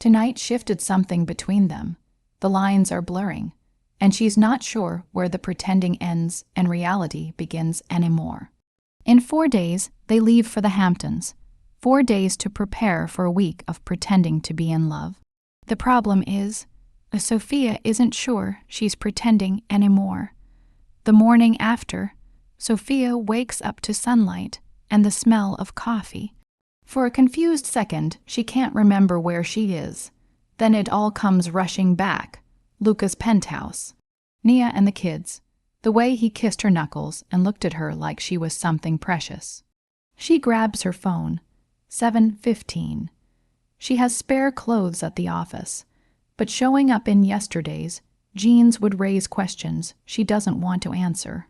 Tonight shifted something between them. The lines are blurring, and she's not sure where the pretending ends and reality begins anymore. In 4 days, they leave for the Hamptons. 4 days to prepare for a week of pretending to be in love. The problem is, Sophia isn't sure she's pretending anymore. The morning after, Sophia wakes up to sunlight and the smell of coffee. For a confused second, she can't remember where she is. Then it all comes rushing back. Luca's penthouse. Nia and the kids. The way he kissed her knuckles and looked at her like she was something precious. She grabs her phone. 7:15. She has spare clothes at the office, but showing up in yesterday's jeans would raise questions she doesn't want to answer.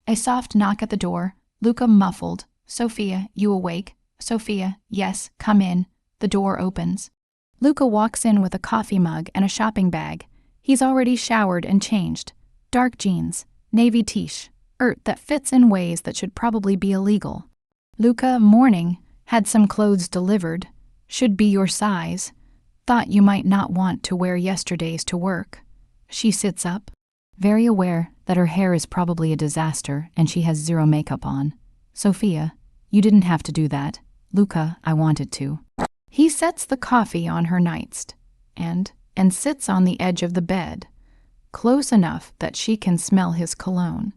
A soft knock at the door. Luca muffled. "Sophia, you awake?" "Sophia, yes, come in." The door opens. Luca walks in with a coffee mug and a shopping bag. He's already showered and changed. Dark jeans, navy t-shirt that fits in ways that should probably be illegal. "Luca, morning. Had some clothes delivered. Should be your size. Thought you might not want to wear yesterday's to work." She sits up, very aware that her hair is probably a disaster and she has zero makeup on. "Sophia, you didn't have to do that." "Luca, I wanted to." He sets the coffee on her nightstand and sits on the edge of the bed, close enough that she can smell his cologne.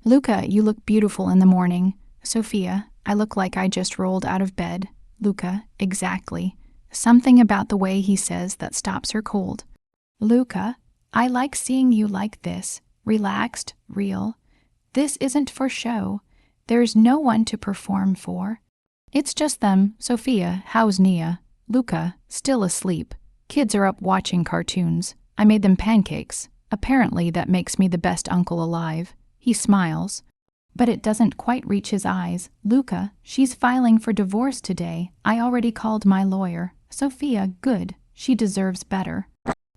"Luca, you look beautiful in the morning." "Sophia, I look like I just rolled out of bed." "Luca, exactly." Something about the way he says that stops her cold. "Luca, I like seeing you like this, relaxed, real. This isn't for show. There's no one to perform for. It's just them." "Sophia, how's Nia?" "Luca, still asleep. Kids are up watching cartoons. I made them pancakes. Apparently that makes me the best uncle alive." He smiles, but it doesn't quite reach his eyes. "Luca, she's filing for divorce today. I already called my lawyer." "Sophia, good. She deserves better."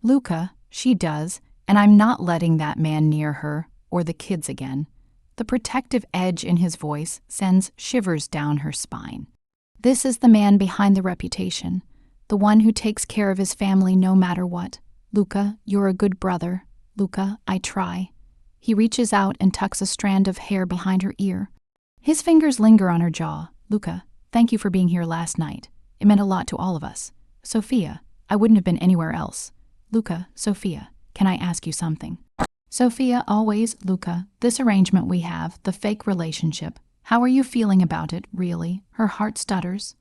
"Luca, she does, and I'm not letting that man near her or the kids again." The protective edge in his voice sends shivers down her spine. This is the man behind the reputation, the one who takes care of his family no matter what. "Luca, you're a good brother." "Luca, I try." He reaches out and tucks a strand of hair behind her ear. His fingers linger on her jaw. "Luca, thank you for being here last night. It meant a lot to all of us." "Sophia, I wouldn't have been anywhere else." "Luca, Sophia, can I ask you something?" "Sophia, always." "Luca, this arrangement we have, the fake relationship, how are you feeling about it, really?" Her heart stutters.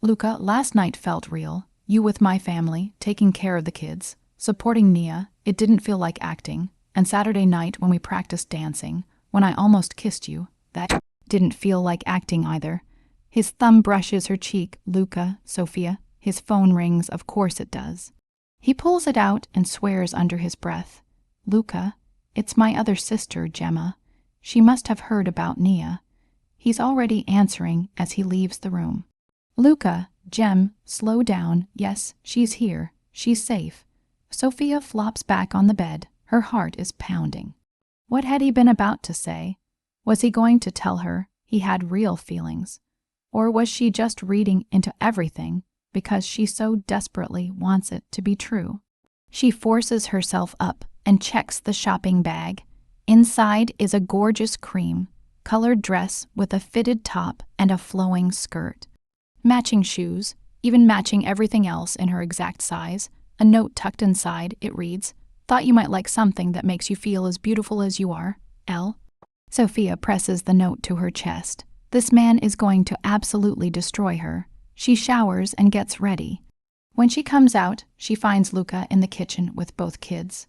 "Luca, last night felt real. You with my family, taking care of the kids, supporting Nia. It didn't feel like acting. And Saturday night when we practiced dancing, when I almost kissed you, that didn't feel like acting either." His thumb brushes her cheek. "Luca, Sophia." His phone rings. Of course it does. He pulls it out and swears under his breath. "Luca, it's my other sister, Gemma. She must have heard about Nia." He's already answering as he leaves the room. "Luca, Gem, slow down. Yes, she's here. She's safe." Sophia flops back on the bed. Her heart is pounding. What had he been about to say? Was he going to tell her he had real feelings? Or was she just reading into everything because she so desperately wants it to be true? She forces herself up and checks the shopping bag. Inside is a gorgeous cream-colored dress with a fitted top and a flowing skirt. Matching shoes, even matching everything else in her exact size. A note tucked inside, it reads, "Thought you might like something that makes you feel as beautiful as you are, L." Sophia presses the note to her chest. This man is going to absolutely destroy her. She showers and gets ready. When she comes out, she finds Luca in the kitchen with both kids.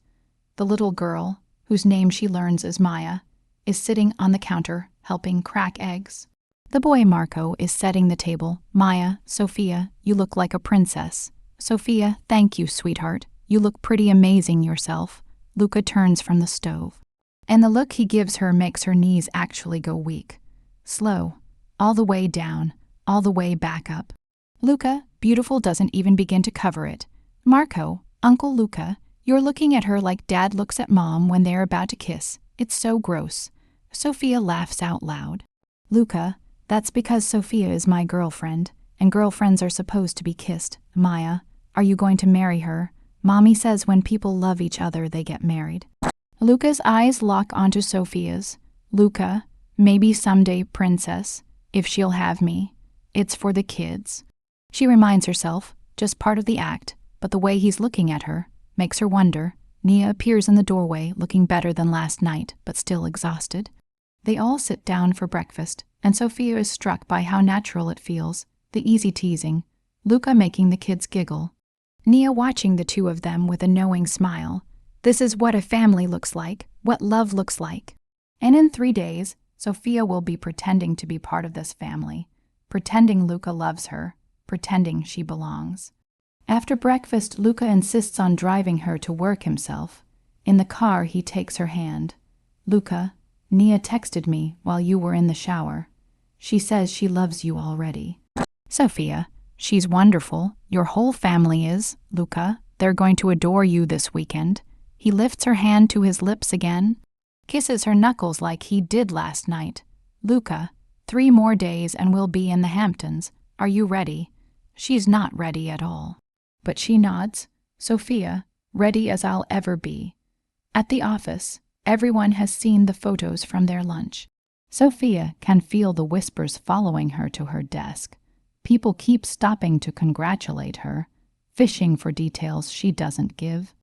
The little girl, whose name she learns is Maya, is sitting on the counter helping crack eggs. The boy Marco is setting the table. "Maya, Sophia, you look like a princess." "Sophia, thank you, sweetheart. You look pretty amazing yourself." Luca turns from the stove, and the look he gives her makes her knees actually go weak. Slow, all the way down, all the way back up. Luca, beautiful doesn't even begin to cover it. "Marco, Uncle Luca, you're looking at her like Dad looks at Mom when they're about to kiss. It's so gross." Sophia laughs out loud. "Luca, that's because Sophia is my girlfriend, and girlfriends are supposed to be kissed." "Maya, Are you going to marry her? Mommy says when people love each other, they get married. Luca's eyes lock onto Sophia's. Luca, maybe someday, princess, if she'll have me. It's for the kids. She reminds herself, just part of the act, but the way he's looking at her makes her wonder. Nia appears in the doorway, looking better than last night, but still exhausted. They all sit down for breakfast, and Sophia is struck by how natural it feels, the easy teasing, Luca making the kids giggle. Nia watching the two of them with a knowing smile. This is what a family looks like, what love looks like. And in 3 days, Sophia will be pretending to be part of this family, pretending Luca loves her, pretending she belongs. After breakfast, Luca insists on driving her to work himself. In the car, he takes her hand. Luca, Nia texted me while you were in the shower. She says she loves you already. Sophia, she's wonderful. Your whole family is, Luca. They're going to adore you this weekend. He lifts her hand to his lips again, kisses her knuckles like he did last night. Luca, 3 more days and we'll be in the Hamptons. Are you ready? She's not ready at all. But she nods. Sophia, ready as I'll ever be. At the office, everyone has seen the photos from their lunch. Sophia can feel the whispers following her to her desk. People keep stopping to congratulate her, fishing for details she doesn't give.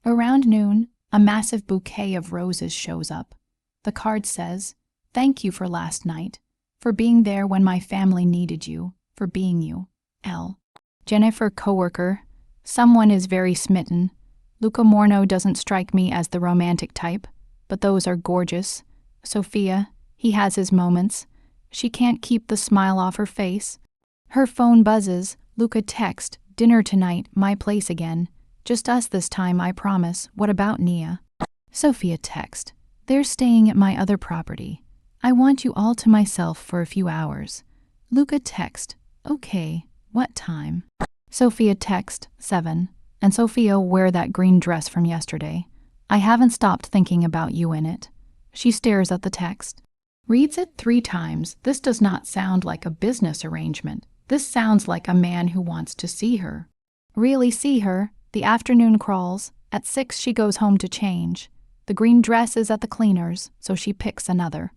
Around noon, a massive bouquet of roses shows up. The card says, "Thank you for last night, for being there when my family needed you, for being you, L." Jennifer, coworker. Someone is very smitten. Luca Morno doesn't strike me as the romantic type, but those are gorgeous. Sophia, he has his moments. She can't keep the smile off her face. Her phone buzzes. Luca text, "Dinner tonight, my place again. Just us this time, I promise. What about Nia?" Sophia text, "They're staying at my other property. I want you all to myself for a few hours." Luca text, "Okay, what time?" Sophia text, 7. "And Sophia, wear that green dress from yesterday. I haven't stopped thinking about you in it." She stares at the text. Reads it 3 times. This does not sound like a business arrangement. This sounds like a man who wants to see her. Really see her. The afternoon crawls. At 6 she goes home to change. The green dress is at the cleaners, so she picks another.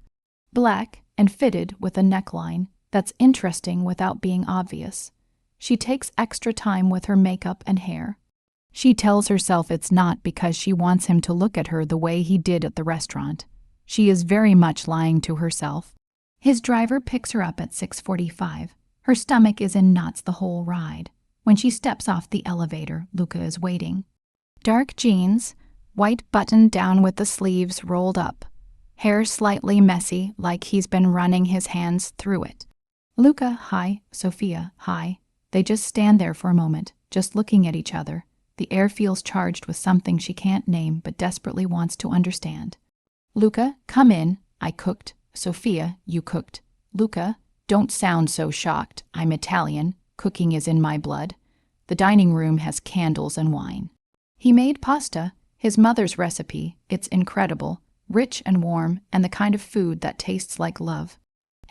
Black and fitted with a neckline that's interesting without being obvious. She takes extra time with her makeup and hair. She tells herself it's not because she wants him to look at her the way he did at the restaurant. She is very much lying to herself. His driver picks her up at 6:45. Her stomach is in knots the whole ride. When she steps off the elevator, Luca is waiting. Dark jeans, white button down with the sleeves rolled up. Hair slightly messy, like he's been running his hands through it. Luca, hi. Sophia, hi. They just stand there for a moment, just looking at each other. The air feels charged with something she can't name but desperately wants to understand. Luca, come in. I cooked. Sophia, you cooked. Luca, don't sound so shocked. I'm Italian. Cooking is in my blood. The dining room has candles and wine. He made pasta, his mother's recipe. It's incredible, rich and warm, and the kind of food that tastes like love.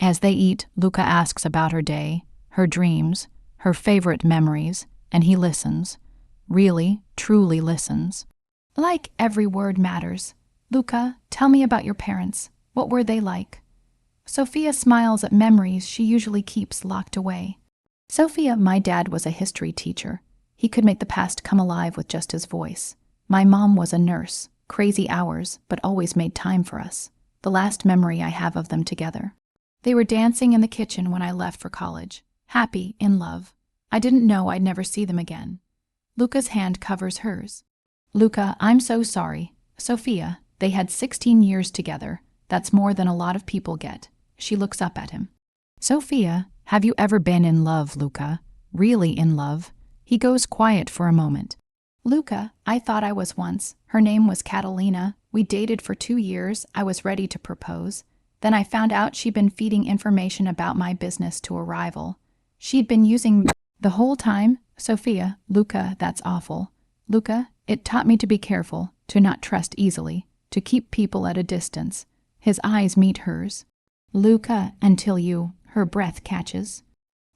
As they eat, Luca asks about her day, her dreams, her favorite memories, and he listens. Really, truly listens. Like every word matters. Luca, tell me about your parents. What were they like? Sophia smiles at memories she usually keeps locked away. Sophia, my dad was a history teacher. He could make the past come alive with just his voice. My mom was a nurse, crazy hours, but always made time for us. The last memory I have of them together. They were dancing in the kitchen when I left for college. Happy, in love. I didn't know I'd never see them again. Luca's hand covers hers. Luca, I'm so sorry. Sophia, they had 16 years together. That's more than a lot of people get. She looks up at him. Sophia, have you ever been in love, Luca? Really in love? He goes quiet for a moment. Luca, I thought I was once. Her name was Catalina. We dated for 2 years. I was ready to propose. Then I found out she'd been feeding information about my business to a rival. She'd been using the whole time. Sophia, Luca, that's awful. Luca, it taught me to be careful, to not trust easily, to keep people at a distance. His eyes meet hers. Luca, until her breath catches.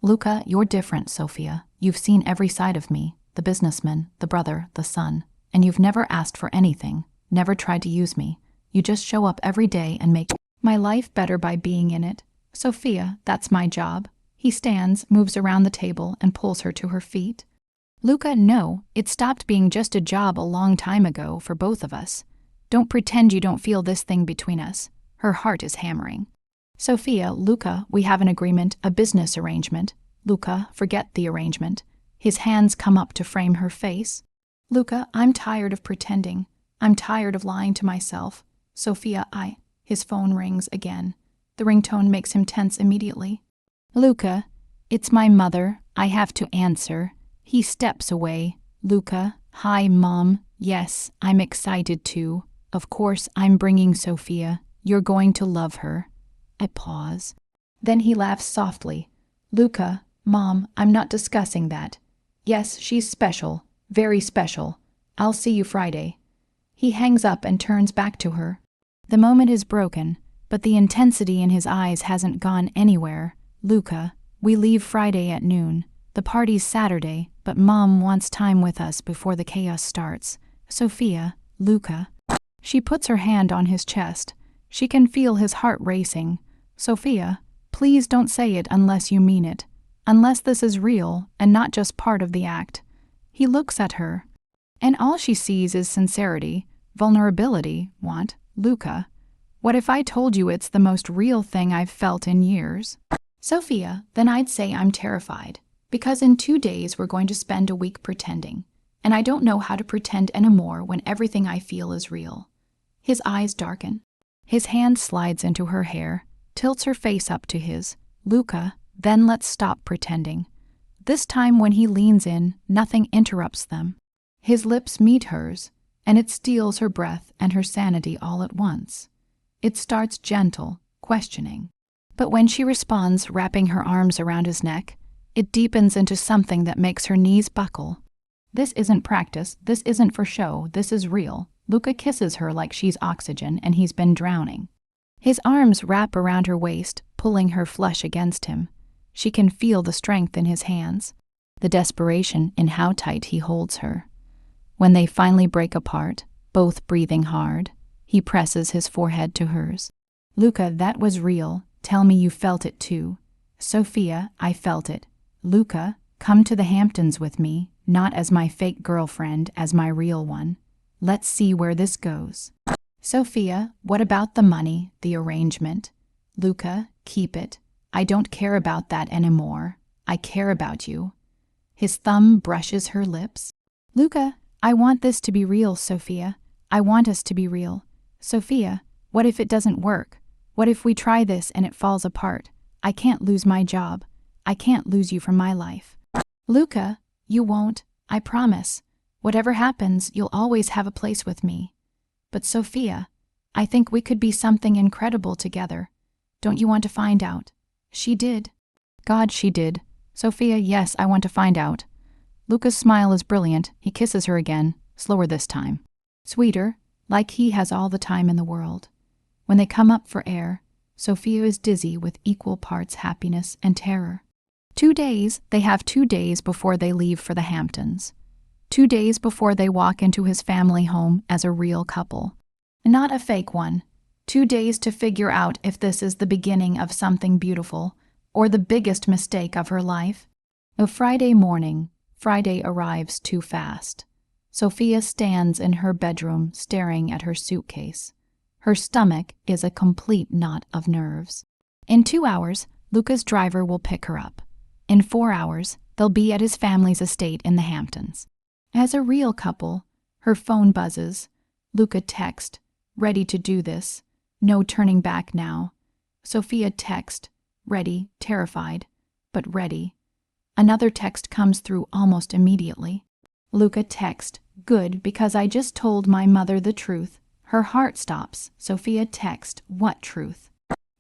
Luca, you're different, Sophia. You've seen every side of me. the businessman, the brother, the son, and you've never asked for anything, never tried to use me. You just show up every day and make my life better by being in it. Sophia, that's my job. He stands, moves around the table, and pulls her to her feet. Luca, no, it stopped being just a job a long time ago for both of us. Don't pretend you don't feel this thing between us. Her heart is hammering. Sophia, Luca, we have an agreement, a business arrangement. Luca, forget the arrangement. His hands come up to frame her face. Luca, I'm tired of pretending. I'm tired of lying to myself. Sophia, His phone rings again. The ringtone makes him tense immediately. Luca, it's my mother. I have to answer. He steps away. Luca, hi, Mom. Yes, I'm excited too. Of course, I'm bringing Sophia. You're going to love her. I pause. Then he laughs softly. Luca, Mom, I'm not discussing that. Yes, she's special. Very special. I'll see you Friday. He hangs up and turns back to her. The moment is broken, but the intensity in his eyes hasn't gone anywhere. Luca, we leave Friday at noon. The party's Saturday, but Mom wants time with us before the chaos starts. Sophia, Luca. She puts her hand on his chest. She can feel his heart racing. Sophia, please don't say it unless you mean it. Unless this is real and not just part of the act. He looks at her, and all she sees is sincerity, vulnerability. Luca, what if I told you it's the most real thing I've felt in years? Sophia, then I'd say I'm terrified, because in 2 days we're going to spend a week pretending, and I don't know how to pretend anymore when everything I feel is real. His eyes darken. His hand slides into her hair, tilts her face up to his. Luca, then let's stop pretending. This time when he leans in, nothing interrupts them. His lips meet hers, and it steals her breath and her sanity all at once. It starts gentle, questioning. But when she responds, wrapping her arms around his neck, it deepens into something that makes her knees buckle. This isn't practice, this isn't for show, this is real. Luca kisses her like she's oxygen and he's been drowning. His arms wrap around her waist, pulling her flush against him. She can feel the strength in his hands, the desperation in how tight he holds her. When they finally break apart, both breathing hard, he presses his forehead to hers. Luca, that was real. Tell me you felt it too. Sophia, I felt it. Luca, come to the Hamptons with me, not as my fake girlfriend, as my real one. Let's see where this goes. Sophia, what about the money, the arrangement? Luca, keep it. I don't care about that anymore. I care about you. His thumb brushes her lips. Luca, I want this to be real, Sophia. I want us to be real. Sophia, what if it doesn't work? What if we try this and it falls apart? I can't lose my job. I can't lose you from my life. Luca, you won't. I promise. Whatever happens, you'll always have a place with me. But Sophia, I think we could be something incredible together. Don't you want to find out? She did. God, she did. Sophia, yes, I want to find out. Luca's smile is brilliant. He kisses her again, slower this time. Sweeter, like he has all the time in the world. When they come up for air, Sophia is dizzy with equal parts happiness and terror. 2 days, they have 2 days before they leave for the Hamptons. 2 days before they walk into his family home as a real couple. Not a fake one. 2 days to figure out if this is the beginning of something beautiful or the biggest mistake of her life. A Friday morning, Friday arrives too fast. Sophia stands in her bedroom staring at her suitcase. Her stomach is a complete knot of nerves. In 2 hours, Luca's driver will pick her up. In 4 hours, they'll be at his family's estate in the Hamptons. As a real couple, her phone buzzes. Luca text, ready to do this. No turning back now. Sophia text, ready, terrified, but ready. Another text comes through almost immediately. Luca text, good, because I just told my mother the truth. Her heart stops. Sophia text, what truth?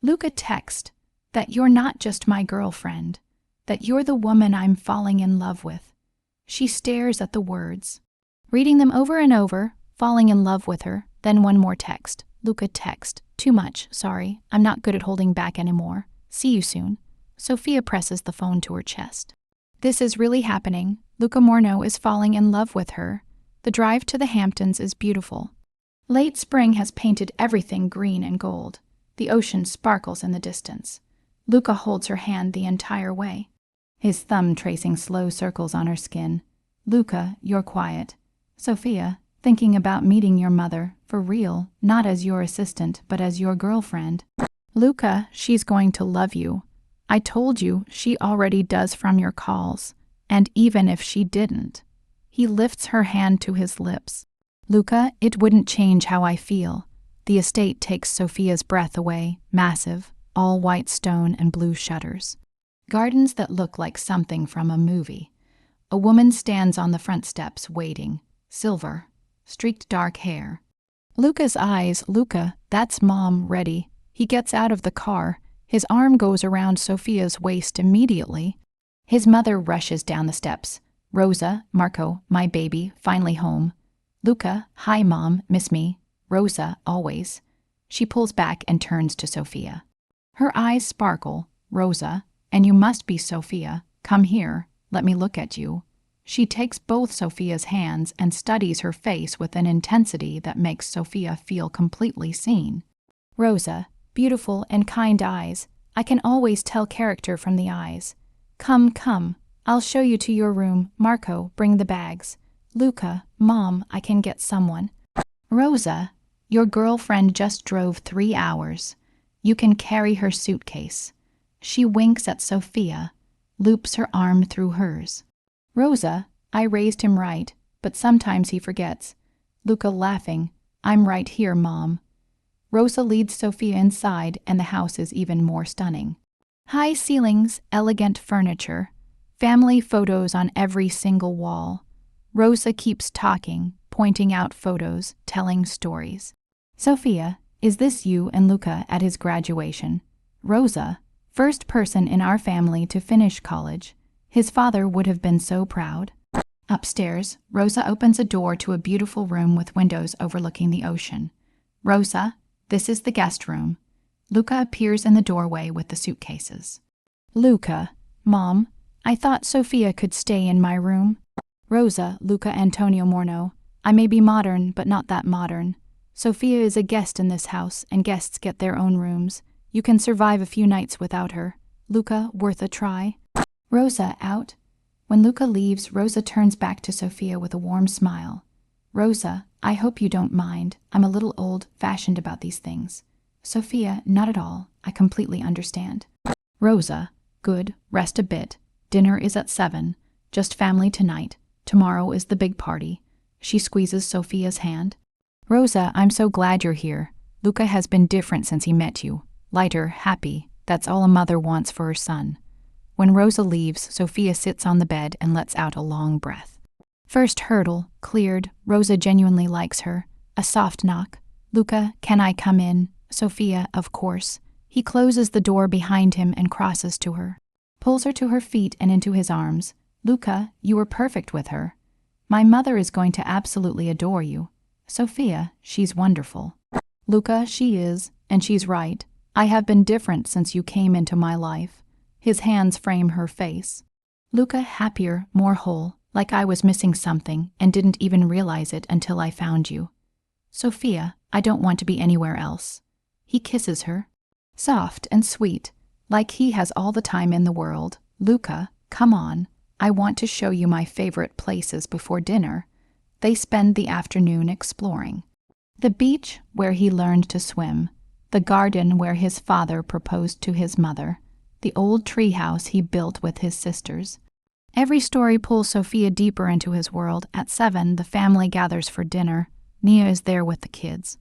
Luca text, that you're not just my girlfriend, that you're the woman I'm falling in love with. She stares at the words, reading them over and over, falling in love with her, then one more text. Luca text, too much, sorry, I'm not good at holding back anymore. See you soon. Sophia presses the phone to her chest. This is really happening. Luca Morno is falling in love with her. The drive to the Hamptons is beautiful. Late spring has painted everything green and gold. The ocean sparkles in the distance. Luca holds her hand the entire way, his thumb tracing slow circles on her skin. Luca, you're quiet. Sophia, thinking about meeting your mother, for real, not as your assistant, but as your girlfriend. Luca, she's going to love you. I told you she already does from your calls. And even if she didn't. He lifts her hand to his lips. Luca, it wouldn't change how I feel. The estate takes Sophia's breath away, massive, all white stone and blue shutters. Gardens that look like something from a movie. A woman stands on the front steps waiting, silver, streaked dark hair. Luca's eyes, Luca, that's Mom, ready. He gets out of the car. His arm goes around Sophia's waist immediately. His mother rushes down the steps. Rosa, Marco, my baby, finally home. Luca, hi Mom, miss me. Rosa, always. She pulls back and turns to Sophia. Her eyes sparkle. Rosa, and you must be Sophia. Come here, let me look at you. She takes both Sophia's hands and studies her face with an intensity that makes Sophia feel completely seen. Rosa, beautiful and kind eyes. I can always tell character from the eyes. Come, come, I'll show you to your room. Marco, bring the bags. Luca, Mom, I can get someone. Rosa, your girlfriend just drove 3 hours. You can carry her suitcase. She winks at Sophia, loops her arm through hers. Rosa, I raised him right, but sometimes he forgets. Luca laughing, I'm right here, Mom. Rosa leads Sophia inside and the house is even more stunning. High ceilings, elegant furniture, family photos on every single wall. Rosa keeps talking, pointing out photos, telling stories. Sophia, is this you and Luca at his graduation? Rosa, first person in our family to finish college. His father would have been so proud. Upstairs, Rosa opens a door to a beautiful room with windows overlooking the ocean. Rosa, this is the guest room. Luca appears in the doorway with the suitcases. Luca, Mom, I thought Sophia could stay in my room. Rosa, Luca Antonio Morno, I may be modern, but not that modern. Sophia is a guest in this house, and guests get their own rooms. You can survive a few nights without her. Luca, worth a try. Rosa, out. When Luca leaves, Rosa turns back to Sophia with a warm smile. Rosa, I hope you don't mind. I'm a little old-fashioned about these things. Sophia, not at all. I completely understand. Rosa, good, rest a bit. Dinner is at 7. Just family tonight. Tomorrow is the big party. She squeezes Sophia's hand. Rosa, I'm so glad you're here. Luca has been different since he met you. Lighter, happy. That's all a mother wants for her son. When Rosa leaves, Sophia sits on the bed and lets out a long breath. First hurdle, cleared. Rosa genuinely likes her. A soft knock. Luca, can I come in? Sophia, of course. He closes the door behind him and crosses to her. Pulls her to her feet and into his arms. Luca, you were perfect with her. My mother is going to absolutely adore you. Sophia, she's wonderful. Luca, she is, and she's right. I have been different since you came into my life. His hands frame her face. Luca, happier, more whole, like I was missing something and didn't even realize it until I found you. Sophia, I don't want to be anywhere else. He kisses her. Soft and sweet, like he has all the time in the world. Luca, come on. I want to show you my favorite places before dinner. They spend the afternoon exploring. The beach where he learned to swim. The garden where his father proposed to his mother. The old treehouse he built with his sisters. Every story pulls Sophia deeper into his world. At 7, the family gathers for dinner. Nia is there with the kids.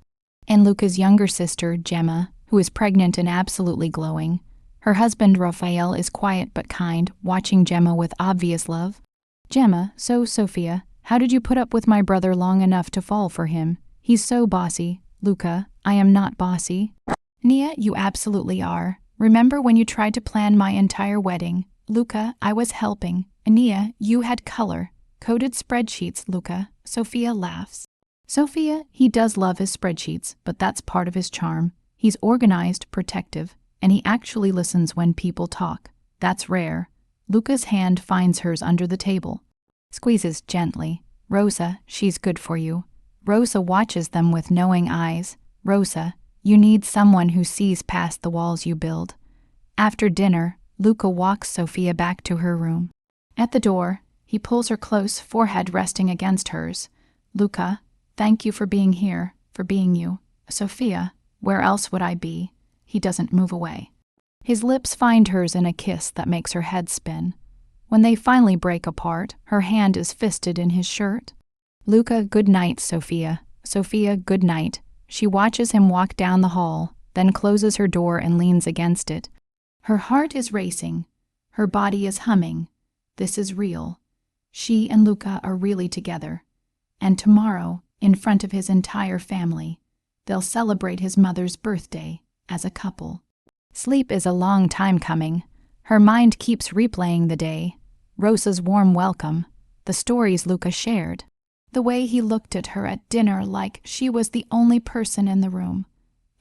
And Luca's younger sister, Gemma, who is pregnant and absolutely glowing. Her husband, Raphael, is quiet but kind, watching Gemma with obvious love. Gemma, so Sophia, how did you put up with my brother long enough to fall for him? He's so bossy. Luca, I am not bossy. Nia, you absolutely are. Remember when you tried to plan my entire wedding? Luca, I was helping. Nia, you had color. Coded spreadsheets, Luca. Sophia laughs. Sophia, he does love his spreadsheets, but that's part of his charm. He's organized, protective, and he actually listens when people talk. That's rare. Luca's hand finds hers under the table. Squeezes gently. Rosa, she's good for you. Rosa watches them with knowing eyes. Rosa, you need someone who sees past the walls you build. After dinner, Luca walks Sofia back to her room. At the door, he pulls her close, forehead resting against hers. Luca, thank you for being here, for being you. Sofia, where else would I be? He doesn't move away. His lips find hers in a kiss that makes her head spin. When they finally break apart, her hand is fisted in his shirt. Luca, good night, Sofia. Sofia, good night. She watches him walk down the hall, then closes her door and leans against it. Her heart is racing. Her body is humming. This is real. She and Luca are really together. And tomorrow, in front of his entire family, they'll celebrate his mother's birthday as a couple. Sleep is a long time coming. Her mind keeps replaying the day, Rosa's warm welcome, the stories Luca shared, the way he looked at her at dinner like she was the only person in the room.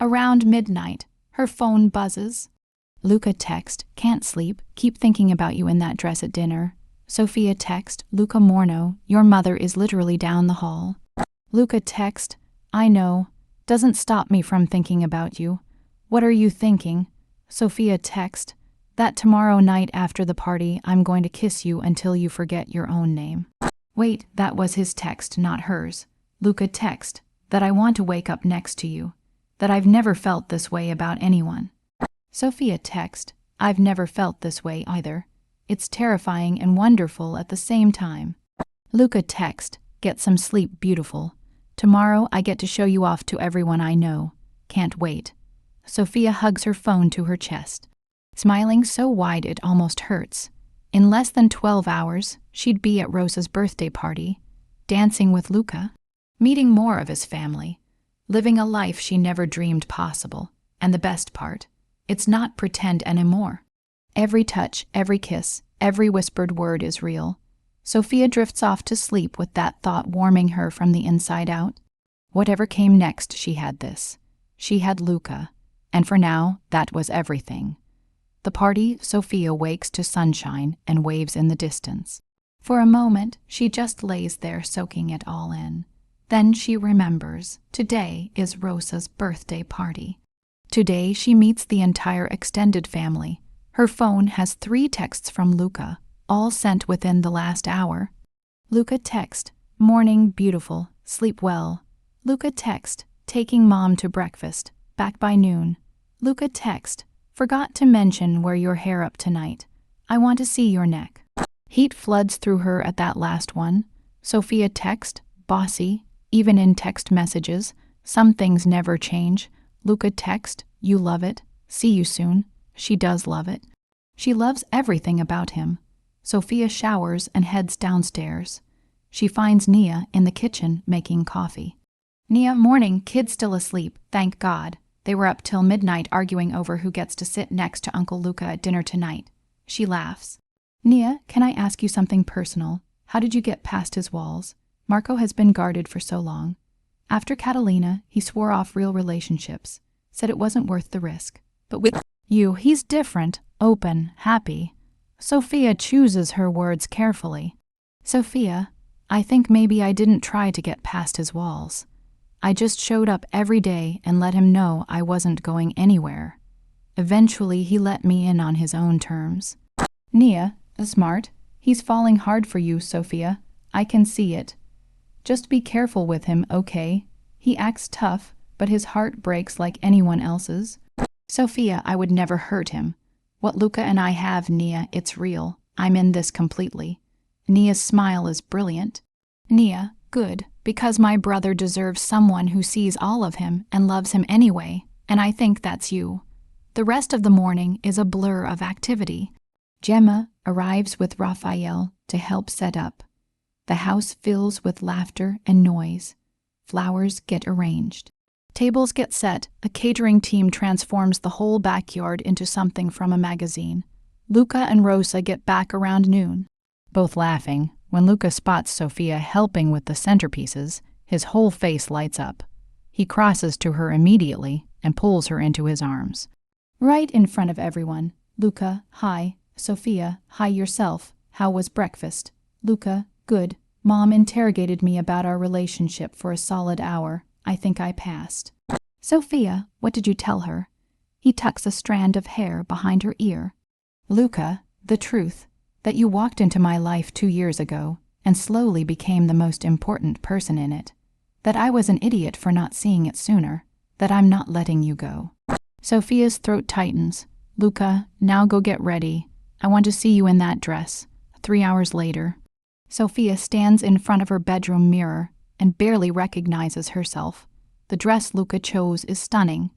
Around midnight, her phone buzzes. Luca text, can't sleep, keep thinking about you in that dress at dinner. Sofia text, Luca Morno, your mother is literally down the hall. Luca text, I know, doesn't stop me from thinking about you. What are you thinking? Sofia text, that tomorrow night after the party I'm going to kiss you until you forget your own name. Wait, that was his text, not hers. Luca text, that I want to wake up next to you, that I've never felt this way about anyone. Sofia text, I've never felt this way either. It's terrifying and wonderful at the same time. Luca text, get some sleep, beautiful. Tomorrow I get to show you off to everyone I know. Can't wait. Sofia hugs her phone to her chest, smiling so wide it almost hurts. In less than 12 hours, she'd be at Rosa's birthday party, dancing with Luca, meeting more of his family, living a life she never dreamed possible. And the best part, it's not pretend anymore. Every touch, every kiss, every whispered word is real. Sofia drifts off to sleep with that thought warming her from the inside out. Whatever came next, she had this. She had Luca, and for now, that was everything. The party, Sofia wakes to sunshine and waves in the distance. For a moment, she just lays there soaking it all in. Then she remembers, today is Rosa's birthday party. Today she meets the entire extended family. Her phone has 3 texts from Luca, all sent within the last hour. Luca text, morning, beautiful, sleep well. Luca text, taking mom to breakfast, back by noon. Luca text, forgot to mention wear your hair up tonight. I want to see your neck. Heat floods through her at that last one. Sofia text, bossy, even in text messages. Some things never change. Luca text, you love it. See you soon. She does love it. She loves everything about him. Sofia showers and heads downstairs. She finds Nia in the kitchen making coffee. Nia, morning, kids still asleep, thank God. They were up till midnight arguing over who gets to sit next to Uncle Luca at dinner tonight. She laughs. Nia, can I ask you something personal? How did you get past his walls? Marco has been guarded for so long. After Catalina, he swore off real relationships, said it wasn't worth the risk. But with you, he's different, open, happy. Sofia chooses her words carefully. Sofia, I think maybe I didn't try to get past his walls. I just showed up every day and let him know I wasn't going anywhere. Eventually, he let me in on his own terms. Nia, smart. He's falling hard for you, Sofia. I can see it. Just be careful with him, okay? He acts tough, but his heart breaks like anyone else's. Sofia, I would never hurt him. What Luca and I have, Nia, it's real. I'm in this completely. Nia's smile is brilliant. Nia, good, because my brother deserves someone who sees all of him and loves him anyway, and I think that's you. The rest of the morning is a blur of activity. Gemma arrives with Raphael to help set up. The house fills with laughter and noise. Flowers get arranged. Tables get set. A catering team transforms the whole backyard into something from a magazine. Luca and Rosa get back around noon, both laughing. When Luca spots Sofia helping with the centerpieces, his whole face lights up. He crosses to her immediately and pulls her into his arms. Right in front of everyone, Luca, hi. Sofia, hi yourself. How was breakfast? Luca, Good. Mom interrogated me about our relationship for a solid hour. I think I passed. Sophia, what did you tell her? He tucks a strand of hair behind her ear. Luca, the truth, that you walked into my life 2 years ago and slowly became the most important person in it. That I was an idiot for not seeing it sooner. That I'm not letting you go. Sophia's throat tightens. Luca, now go get ready. I want to see you in that dress. 3 hours later. Sophia stands in front of her bedroom mirror and barely recognizes herself. The dress Luca chose is stunning.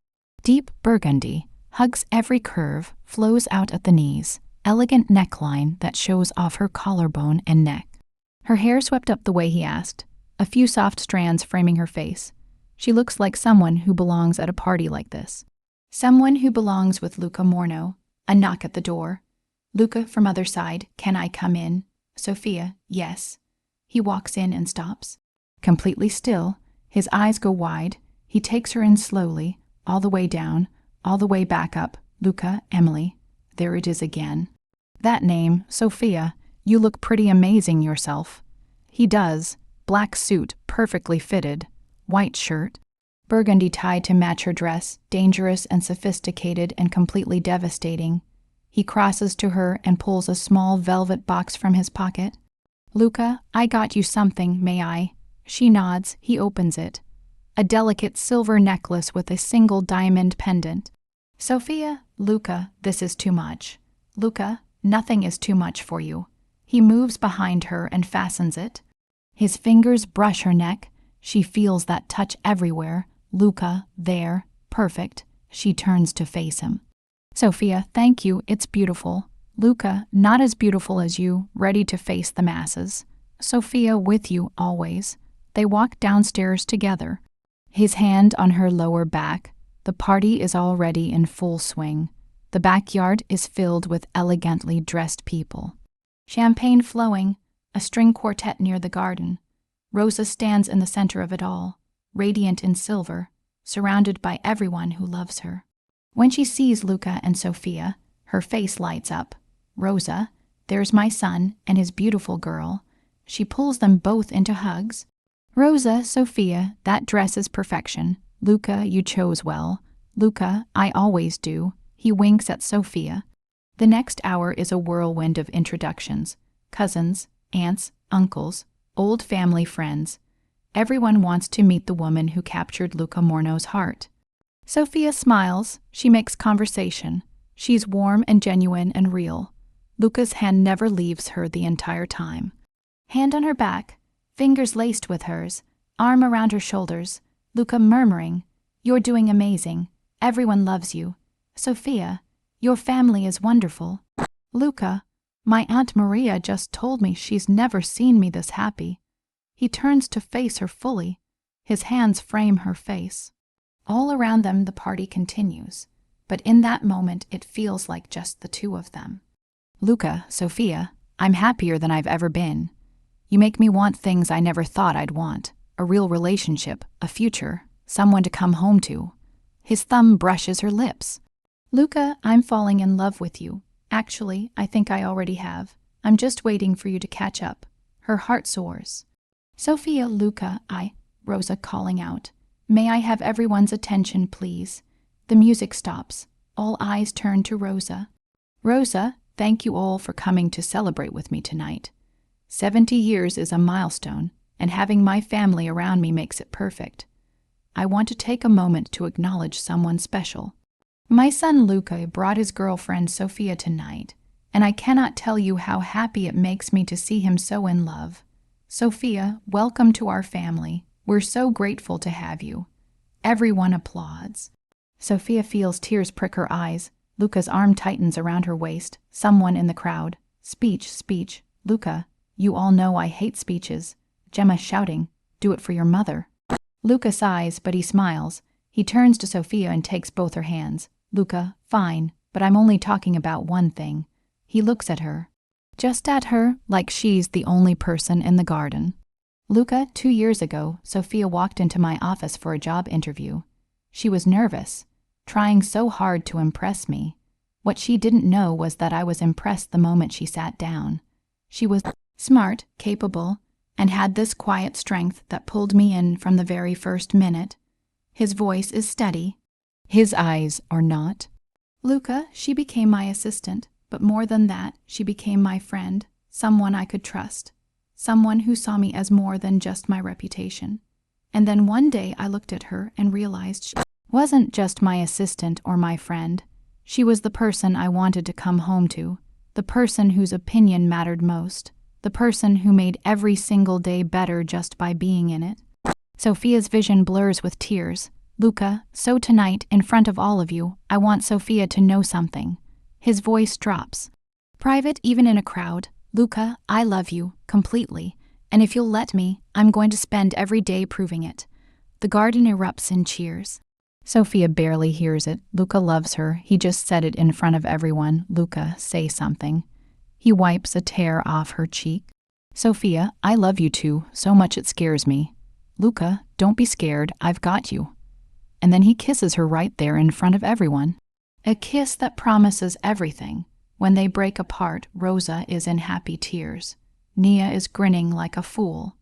Deep burgundy, hugs every curve, flows out at the knees, elegant neckline that shows off her collarbone and neck. Her hair swept up the way he asked, a few soft strands framing her face. She looks like someone who belongs at a party like this. Someone who belongs with Luca Morno. A knock at the door. Luca from other side, can I come in? Sophia, yes. He walks in and stops. Completely still, his eyes go wide. He takes her in slowly, all the way down, all the way back up. Luca, Emily. There it is again. That name, Sophia. You look pretty amazing yourself. He does. Black suit, perfectly fitted. White shirt. Burgundy tie to match her dress, dangerous and sophisticated and completely devastating. He crosses to her and pulls a small velvet box from his pocket. Luca, I got you something, may I? She nods. He opens it. A delicate silver necklace with a single diamond pendant. Sophia, Luca, this is too much. Luca, nothing is too much for you. He moves behind her and fastens it. His fingers brush her neck. She feels that touch everywhere. Luca, there, perfect. She turns to face him. Sophia, thank you, it's beautiful. Luca, not as beautiful as you, ready to face the masses. Sophia, with you always. They walk downstairs together. His hand on her lower back. The party is already in full swing. The backyard is filled with elegantly dressed people. Champagne flowing, a string quartet near the garden. Rosa stands in the center of it all, radiant in silver, surrounded by everyone who loves her. When she sees Luca and Sophia, her face lights up. Rosa, there's my son and his beautiful girl. She pulls them both into hugs. Rosa, Sophia, that dress is perfection. Luca, you chose well. Luca, I always do. He winks at Sophia. The next hour is a whirlwind of introductions. Cousins, aunts, uncles, old family friends. Everyone wants to meet the woman who captured Luca Morno's heart. Sophia smiles. She makes conversation. She's warm and genuine and real. Luca's hand never leaves her the entire time. Hand on her back, fingers laced with hers, arm around her shoulders. Luca murmuring, "You're doing amazing. Everyone loves you. Sophia, your family is wonderful." Luca, my Aunt Maria just told me she's never seen me this happy. He turns to face her fully. His hands frame her face. All around them the party continues, but in that moment it feels like just the two of them. Luca, Sophia, I'm happier than I've ever been. You make me want things I never thought I'd want. A real relationship, a future, someone to come home to. His thumb brushes her lips. Luca, I'm falling in love with you. Actually, I think I already have. I'm just waiting for you to catch up. Her heart soars. Sophia, Luca, Rosa calling out. May I have everyone's attention, please? The music stops. All eyes turn to Rosa. Rosa, thank you all for coming to celebrate with me tonight. 70 years is a milestone, and having my family around me makes it perfect. I want to take a moment to acknowledge someone special. My son Luca brought his girlfriend Sophia tonight, and I cannot tell you how happy it makes me to see him so in love. Sophia, welcome to our family. We're so grateful to have you. Everyone applauds. Sophia feels tears prick her eyes. Luca's arm tightens around her waist. Someone in the crowd. Speech, speech. Luca, you all know I hate speeches. Gemma shouting, do it for your mother. Luca sighs, but he smiles. He turns to Sophia and takes both her hands. Luca, fine, but I'm only talking about one thing. He looks at her. Just at her, like she's the only person in the garden. Luca, 2 years ago, Sophia walked into my office for a job interview. She was nervous, trying so hard to impress me. What she didn't know was that I was impressed the moment she sat down. She was Smart, capable, and had this quiet strength that pulled me in from the very first minute. His voice is steady. His eyes are not. Luca, she became my assistant, but more than that, she became my friend, someone I could trust, someone who saw me as more than just my reputation. And then one day I looked at her and realized she wasn't just my assistant or my friend. She was the person I wanted to come home to, the person whose opinion mattered most, the person who made every single day better just by being in it. Sophia's vision blurs with tears. Luca, so tonight, in front of all of you, I want Sophia to know something. His voice drops. Private, even in a crowd. Luca, I love you, completely. And if you'll let me, I'm going to spend every day proving it. The garden erupts in cheers. Sophia barely hears it. Luca loves her. He just said it in front of everyone. Luca, say something. He wipes a tear off her cheek. Sophia, I love you too, so much it scares me. Luca, don't be scared, I've got you. And then he kisses her right there in front of everyone. A kiss that promises everything. When they break apart, Rosa is in happy tears. Nia is grinning like a fool.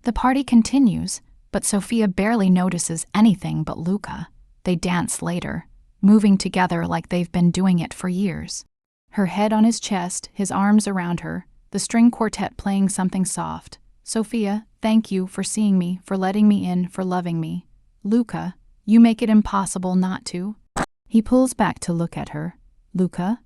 The party continues, but Sophia barely notices anything but Luca. They dance later, moving together like they've been doing it for years. Her head on his chest, his arms around her, the string quartet playing something soft. Sophia, thank you for seeing me, for letting me in, for loving me. Luca, you make it impossible not to. He pulls back to look at her. Luca,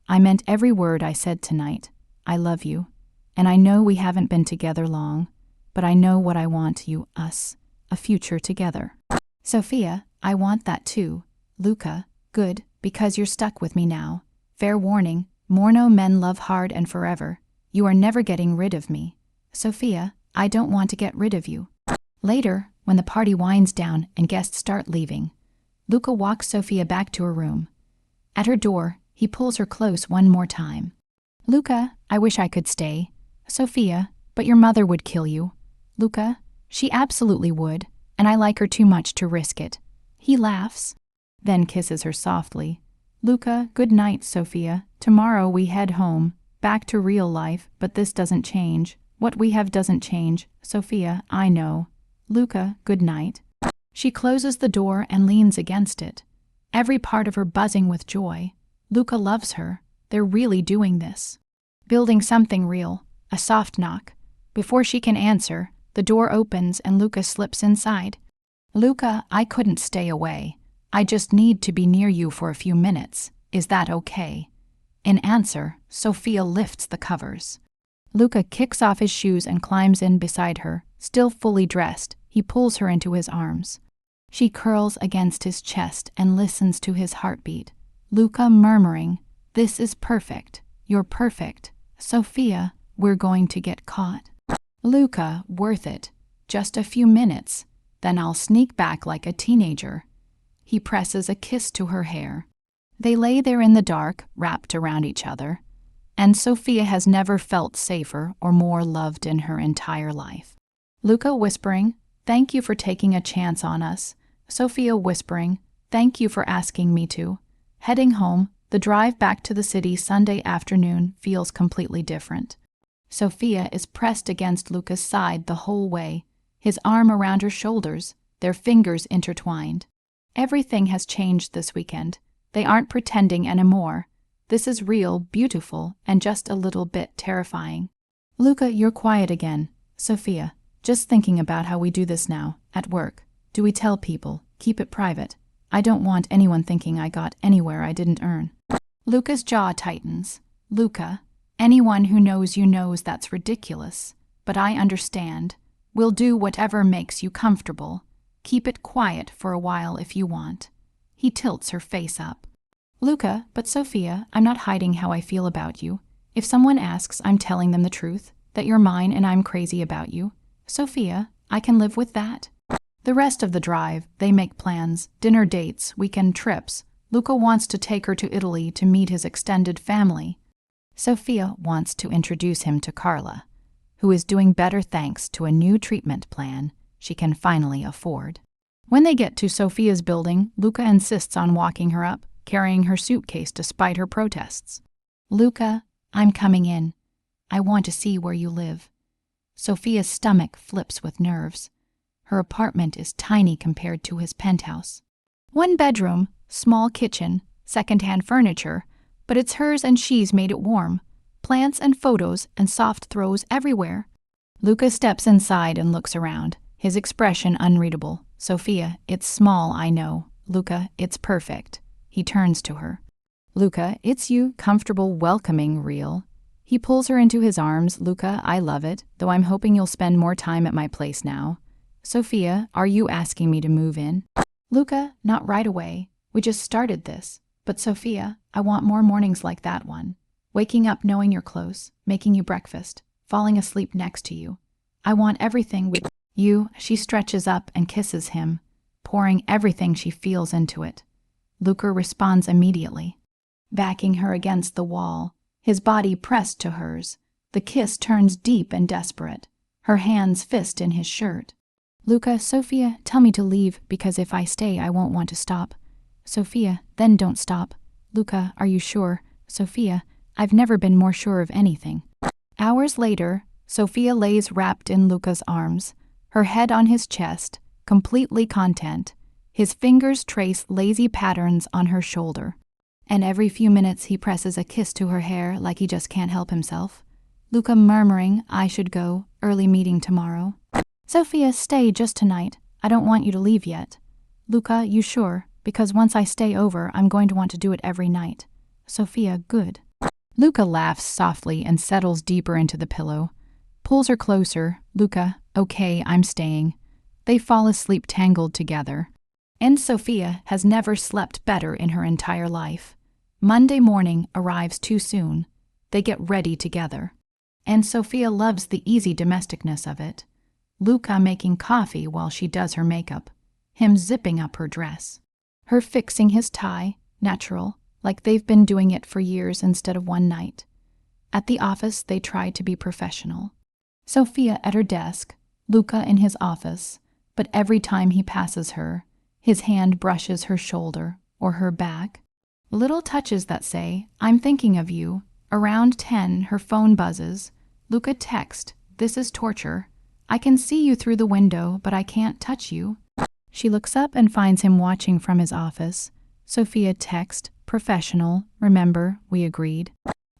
I meant every word I said tonight. I love you. And I know we haven't been together long, but I know what I want you, us, a future together. Sophia, I want that too. Luca, good, because you're stuck with me now. Fair warning, Morno men love hard and forever. You are never getting rid of me. Sophia, I don't want to get rid of you. Later, when the party winds down and guests start leaving, Luca walks Sophia back to her room. At her door, he pulls her close one more time. Luca, I wish I could stay. Sophia, but your mother would kill you. Luca, she absolutely would, and I like her too much to risk it. He laughs, then kisses her softly. Luca, good night, Sophia. Tomorrow we head home, back to real life, but this doesn't change. What we have doesn't change. Sophia, I know. Luca, good night. She closes the door and leans against it, every part of her buzzing with joy. Luca loves her. They're really doing this. Building something real. A soft knock. Before she can answer, the door opens and Luca slips inside. Luca, I couldn't stay away. I just need to be near you for a few minutes. Is that okay? In answer, Sophia lifts the covers. Luca kicks off his shoes and climbs in beside her. Still fully dressed, he pulls her into his arms. She curls against his chest and listens to his heartbeat. Luca murmuring, "This is perfect. You're perfect. Sophia, we're going to get caught." Luca, worth it. Just a few minutes, then I'll sneak back like a teenager. He presses a kiss to her hair. They lay there in the dark, wrapped around each other, and Sophia has never felt safer or more loved in her entire life. Luca whispering, "Thank you for taking a chance on us." Sophia whispering, "Thank you for asking me to." Heading home, the drive back to the city Sunday afternoon feels completely different. Sophia is pressed against Luca's side the whole way, his arm around her shoulders, their fingers intertwined. Everything has changed this weekend. They aren't pretending anymore. This is real, beautiful, and just a little bit terrifying. Luca, you're quiet again. Sophia, just thinking about how we do this now, at work. Do we tell people? Keep it private. I don't want anyone thinking I got anywhere I didn't earn. Luca's jaw tightens. Luca, anyone who knows you knows that's ridiculous, but I understand. We'll do whatever makes you comfortable. Keep it quiet for a while if you want. He tilts her face up. Luca, but Sophia, I'm not hiding how I feel about you. If someone asks, I'm telling them the truth, that you're mine and I'm crazy about you. Sophia, I can live with that. The rest of the drive, they make plans, dinner dates, weekend trips. Luca wants to take her to Italy to meet his extended family. Sophia wants to introduce him to Carla, who is doing better thanks to a new treatment plan she can finally afford. When they get to Sophia's building, Luca insists on walking her up, carrying her suitcase despite her protests. Luca, I'm coming in. I want to see where you live." Sophia's stomach flips with nerves. Her apartment is tiny compared to his penthouse. 1 bedroom, small kitchen, second-hand furniture, but it's hers and she's made it warm. Plants and photos and soft throws everywhere. Luca steps inside and looks around, his expression unreadable. "Sophia, it's small, I know. Luca, it's perfect." He turns to her. "Luca, it's you, comfortable, welcoming, real." He pulls her into his arms. "Luca, I love it, though I'm hoping you'll spend more time at my place now." "Sophia, are you asking me to move in?" "Luca, not right away. We just started this. But Sophia, I want more mornings like that one. Waking up knowing you're close, making you breakfast, falling asleep next to you. I want everything with you." She stretches up and kisses him, pouring everything she feels into it. Luca responds immediately, backing her against the wall, his body pressed to hers. The kiss turns deep and desperate, her hands fist in his shirt. "Luca, Sophia, tell me to leave, because if I stay I won't want to stop." "Sophia, then don't stop." "Luca, are you sure?" "Sophia, I've never been more sure of anything." Hours later, Sophia lays wrapped in Luca's arms, her head on his chest, completely content. His fingers trace lazy patterns on her shoulder, and every few minutes he presses a kiss to her hair like he just can't help himself. Luca murmuring, "I should go, early meeting tomorrow." "Sophia, stay just tonight. I don't want you to leave yet." "Luca, you sure? Because once I stay over, I'm going to want to do it every night." "Sophia, good." Luca laughs softly and settles deeper into the pillow, pulls her closer. "Luca, okay, I'm staying." They fall asleep tangled together. And Sophia has never slept better in her entire life. Monday morning arrives too soon. They get ready together. And Sophia loves the easy domesticness of it. Luca making coffee while she does her makeup. Him zipping up her dress. Her fixing his tie, natural, like they've been doing it for years instead of one night. At the office, they try to be professional. Sophia at her desk, Luca in his office, but every time he passes her, his hand brushes her shoulder or her back. Little touches that say, "I'm thinking of you." Around 10, her phone buzzes. Luca text, "This is torture. I can see you through the window, but I can't touch you." She looks up and finds him watching from his office. Sophia text, "Professional, remember, we agreed."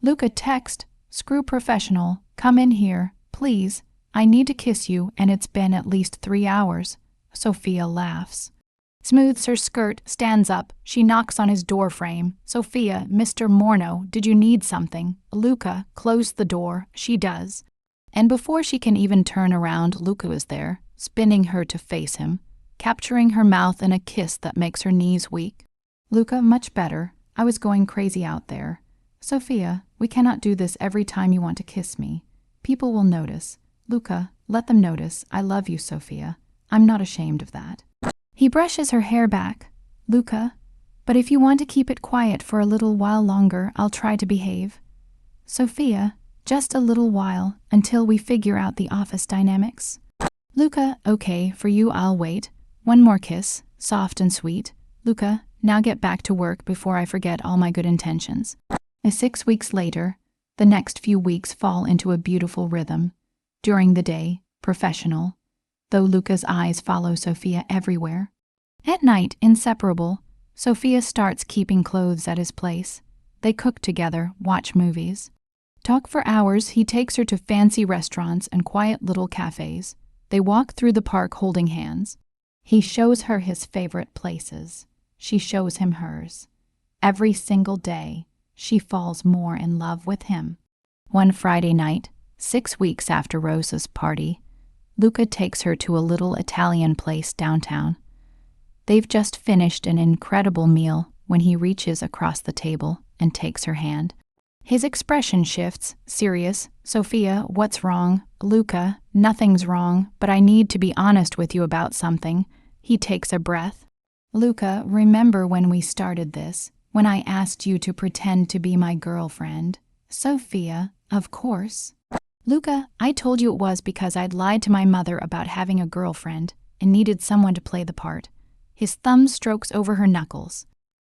Luca text, "Screw professional, come in here, please. I need to kiss you, and it's been at least 3 hours." Sophia laughs. Smooths her skirt, stands up. She knocks on his door frame. "Sophia, Mr. Morno, did you need something?" Luca, "Close the door." She does. And before she can even turn around, Luca is there, spinning her to face him, capturing her mouth in a kiss that makes her knees weak. "Luca, much better. I was going crazy out there." "Sophia, we cannot do this every time you want to kiss me. People will notice." "Luca, let them notice. I love you, Sophia. I'm not ashamed of that." He brushes her hair back. "Luca, but if you want to keep it quiet for a little while longer, I'll try to behave." "Sophia, just a little while, until we figure out the office dynamics." "Luca, okay, for you I'll wait. One more kiss, soft and sweet." "Luca, now get back to work before I forget all my good intentions." 6 weeks later, the next few weeks fall into a beautiful rhythm. During the day, professional, though Luca's eyes follow Sophia everywhere. At night, inseparable, Sophia starts keeping clothes at his place. They cook together, watch movies. Talk for hours. He takes her to fancy restaurants and quiet little cafes. They walk through the park holding hands. He shows her his favorite places. She shows him hers. Every single day, she falls more in love with him. One Friday night, 6 weeks after Rosa's party, Luca takes her to a little Italian place downtown. They've just finished an incredible meal when he reaches across the table and takes her hand. His expression shifts, serious. "Sophia, what's wrong?" "Luca, nothing's wrong, but I need to be honest with you about something." He takes a breath. "Luca, remember when we started this, when I asked you to pretend to be my girlfriend?" "Sophia, of course." "Luca, I told you it was because I'd lied to my mother about having a girlfriend and needed someone to play the part." His thumb strokes over her knuckles.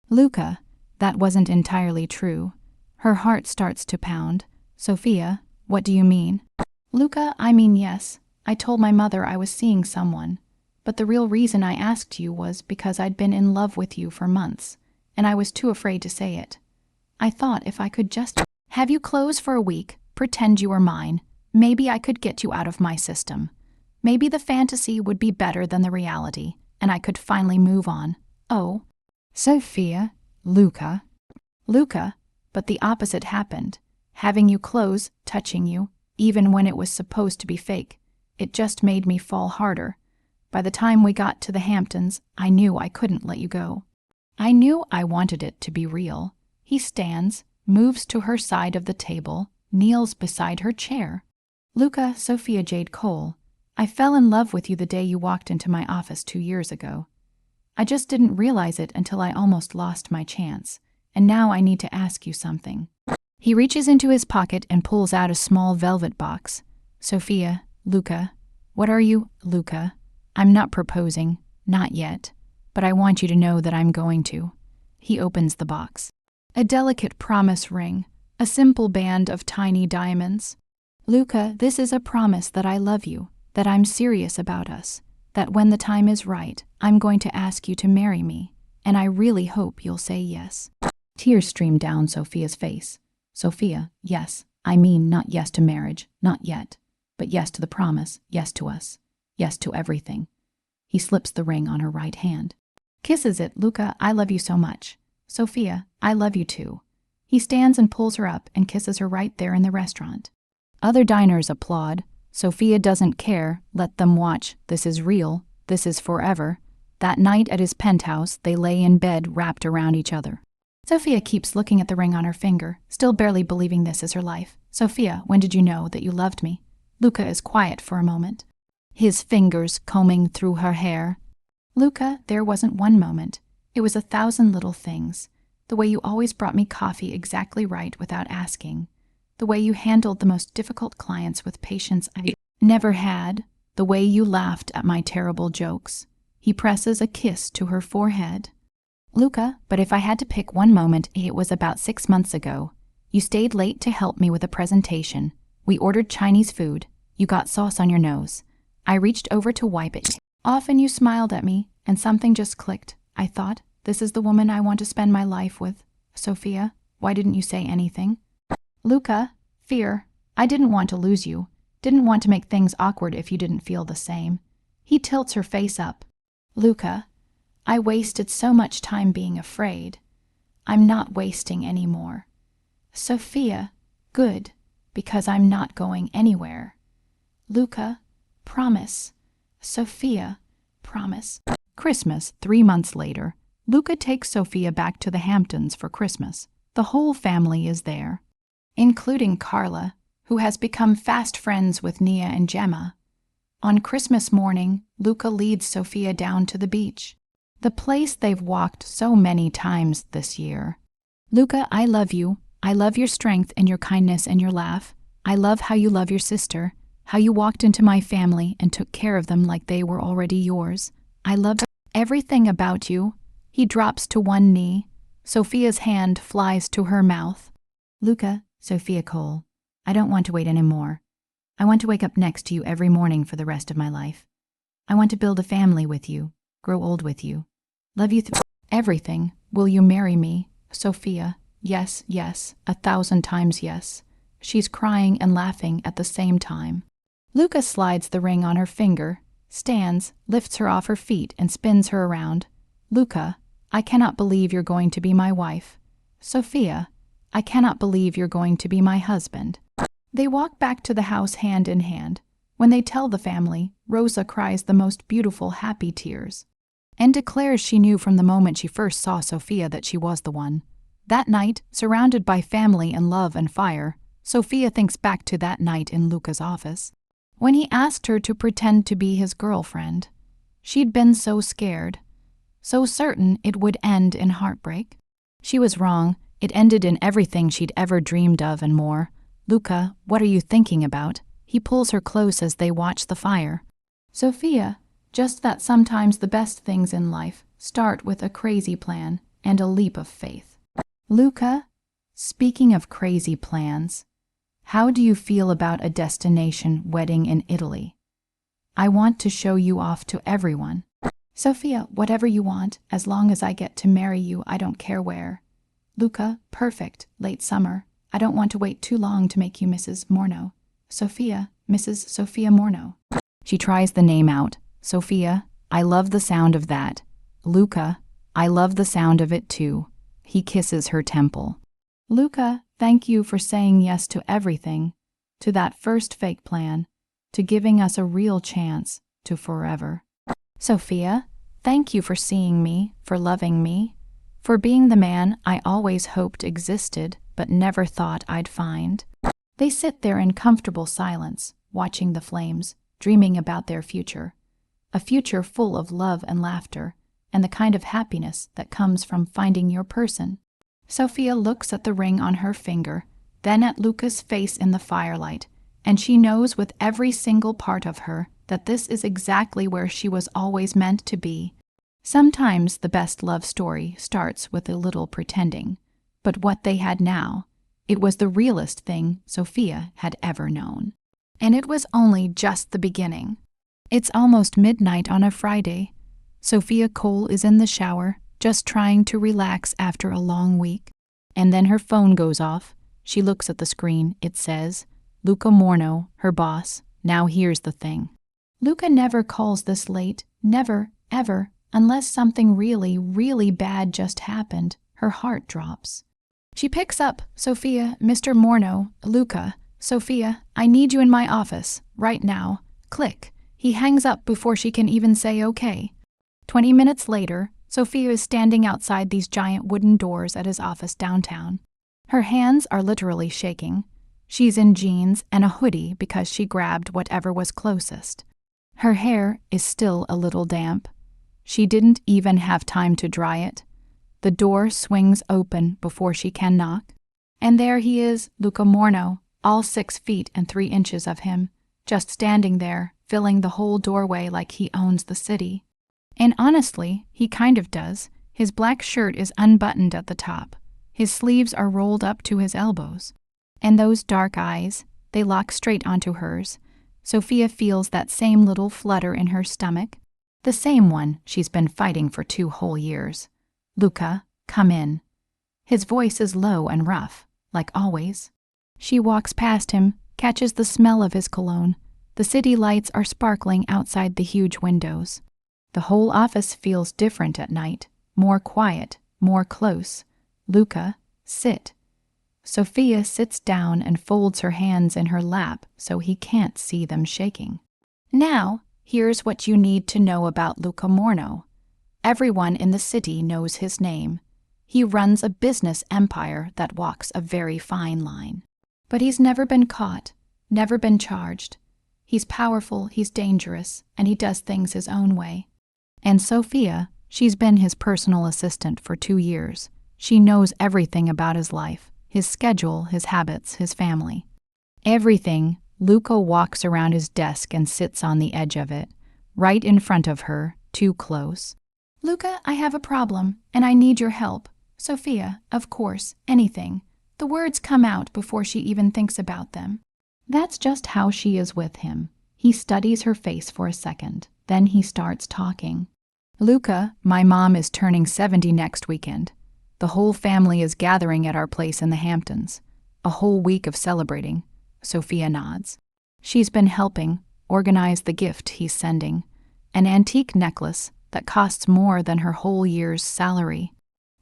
"Luca, that wasn't entirely true." Her heart starts to pound. "Sophia, What do you mean? Luca, I mean yes. I told my mother I was seeing someone. But the real reason I asked you was because I'd been in love with you for months, and I was too afraid to say it. I thought if I could just have you close for a week, pretend you were mine, maybe I could get you out of my system. Maybe the fantasy would be better than the reality, and I could finally move on. Oh, Sophia, Luca, but the opposite happened. Having you close, touching you, even when it was supposed to be fake, it just made me fall harder. By the time we got to the Hamptons, I knew I couldn't let you go. I knew I wanted it to be real. He stands, moves to her side of the table, kneels beside her chair. Luca, Sophia Jade Cole, I fell in love with you the day you walked into my office 2 years ago. I just didn't realize it until I almost lost my chance, and now I need to ask you something. He reaches into his pocket and pulls out a small velvet box. Sophia, Luca, what are you, Luca? I'm not proposing, not yet, but I want you to know that I'm going to. He opens the box. A delicate promise ring, a simple band of tiny diamonds. Luca, this is a promise that I love you, that I'm serious about us, that when the time is right, I'm going to ask you to marry me, and I really hope you'll say yes. Tears stream down Sophia's face. Sophia, yes, I mean not yes to marriage, not yet, but yes to the promise, yes to us, yes to everything. He slips the ring on her right hand. Kisses it. Luca, I love you so much. Sophia, I love you too. He stands and pulls her up and kisses her right there in the restaurant. Other diners applaud. Sophia doesn't care, let them watch. This is real, this is forever. That night at his penthouse, they lay in bed wrapped around each other. Sophia keeps looking at the ring on her finger, still barely believing this is her life. Sophia, when did you know that you loved me? Luca is quiet for a moment, his fingers combing through her hair. Luca, there wasn't one moment. It was 1,000 little things. The way you always brought me coffee exactly right without asking. The way you handled the most difficult clients with patience I never had. The way you laughed at my terrible jokes. He presses a kiss to her forehead. Luca, but if I had to pick one moment, it was about 6 months ago. You stayed late to help me with a presentation. We ordered Chinese food. You got sauce on your nose. I reached over to wipe it. Often you smiled at me, and something just clicked. I thought, this is the woman I want to spend my life with. Sophia, why didn't you say anything? Luca, fear. I didn't want to lose you. Didn't want to make things awkward if you didn't feel the same. He tilts her face up. Luca, I wasted so much time being afraid. I'm not wasting any more. Sophia, good, because I'm not going anywhere. Luca, promise. Sophia, promise. Christmas, 3 months later, Luca takes Sophia back to the Hamptons for Christmas. The whole family is there, including Carla, who has become fast friends with Nia and Gemma. On Christmas morning, Luca leads Sophia down to the beach, the place they've walked so many times this year. Luca, I love you. I love your strength and your kindness and your laugh. I love how you love your sister, how you walked into my family and took care of them like they were already yours. I love everything about you. He drops to one knee. Sophia's hand flies to her mouth. Luca, Sophia Cole, I don't want to wait anymore. I want to wake up next to you every morning for the rest of my life. I want to build a family with you, grow old with you, love you through everything. Will you marry me? Sophia, yes, yes, 1,000 times yes. She's crying and laughing at the same time. Luca slides the ring on her finger, stands, lifts her off her feet and spins her around. Luca, I cannot believe you're going to be my wife. Sophia, I cannot believe you're going to be my husband. They walk back to the house hand in hand. When they tell the family, Rosa cries the most beautiful, happy tears and declares she knew from the moment she first saw Sophia that she was the one. That night, surrounded by family and love and fire, Sophia thinks back to that night in Luca's office, when he asked her to pretend to be his girlfriend. She'd been so scared, so certain it would end in heartbreak. She was wrong. It ended in everything she'd ever dreamed of and more. Luca, what are you thinking about? He pulls her close as they watch the fire. Sophia, just that sometimes the best things in life start with a crazy plan and a leap of faith. Luca, speaking of crazy plans, How do you feel about a destination wedding in Italy? I want to show you off to everyone. Sophia, whatever you want, as long as I get to marry you, I don't care where. Luca, perfect, late summer. I don't want to wait too long to make you Mrs. Morno. Sophia, Mrs. Sophia Morno. She tries the name out. Sophia, I love the sound of that. Luca, I love the sound of it too. He kisses her temple. Luca, thank you for saying yes to everything, to that first fake plan, to giving us a real chance, to forever. Sophia, thank you for seeing me, for loving me, for being the man I always hoped existed but never thought I'd find. They sit there in comfortable silence, watching the flames, dreaming about their future. A future full of love and laughter, and the kind of happiness that comes from finding your person. Sophia looks at the ring on her finger, then at Luca's face in the firelight, and she knows with every single part of her that this is exactly where she was always meant to be. Sometimes the best love story starts with a little pretending, but what they had now, it was the realest thing Sophia had ever known. And it was only just the beginning. It's almost midnight on a Friday. Sophia Cole is in the shower, just trying to relax after a long week. And then her phone goes off. She looks at the screen. It says, Luca Morno, her boss. Now here's the thing. Luca never calls this late. Never, ever. Unless something really, really bad just happened. Her heart drops. She picks up. Sophia, Mr. Morno, Luca. Sophia, I need you in my office. Right now. Click. He hangs up before she can even say okay. 20 minutes later, Sophia is standing outside these giant wooden doors at his office downtown. Her hands are literally shaking. She's in jeans and a hoodie because she grabbed whatever was closest. Her hair is still a little damp. She didn't even have time to dry it. The door swings open before she can knock. And there he is, Luca Morno, all 6 feet and 3 inches of him, just standing there, filling the whole doorway like he owns the city. And honestly, he kind of does. His black shirt is unbuttoned at the top. His sleeves are rolled up to his elbows. And those dark eyes, they lock straight onto hers. Sophia feels that same little flutter in her stomach, the same one she's been fighting for 2 whole years. Luca, come in. His voice is low and rough, like always. She walks past him, catches the smell of his cologne. The city lights are sparkling outside the huge windows. The whole office feels different at night, more quiet, more close. Luca, sit. Sophia sits down and folds her hands in her lap so he can't see them shaking. Now, here's what you need to know about Luca Morno. Everyone in the city knows his name. He runs a business empire that walks a very fine line. But he's never been caught, never been charged. He's powerful, he's dangerous, and he does things his own way. And Sophia, she's been his personal assistant for 2 years. She knows everything about his life, his schedule, his habits, his family. Everything. Luca walks around his desk and sits on the edge of it, right in front of her, too close. Luca, I have a problem, and I need your help. Sophia, of course, anything. The words come out before she even thinks about them. That's just how she is with him. He studies her face for a second. Then he starts talking. Luca, my mom is turning 70 next weekend. The whole family is gathering at our place in the Hamptons. A whole week of celebrating. Sophia nods. She's been helping organize the gift he's sending. An antique necklace that costs more than her whole year's salary.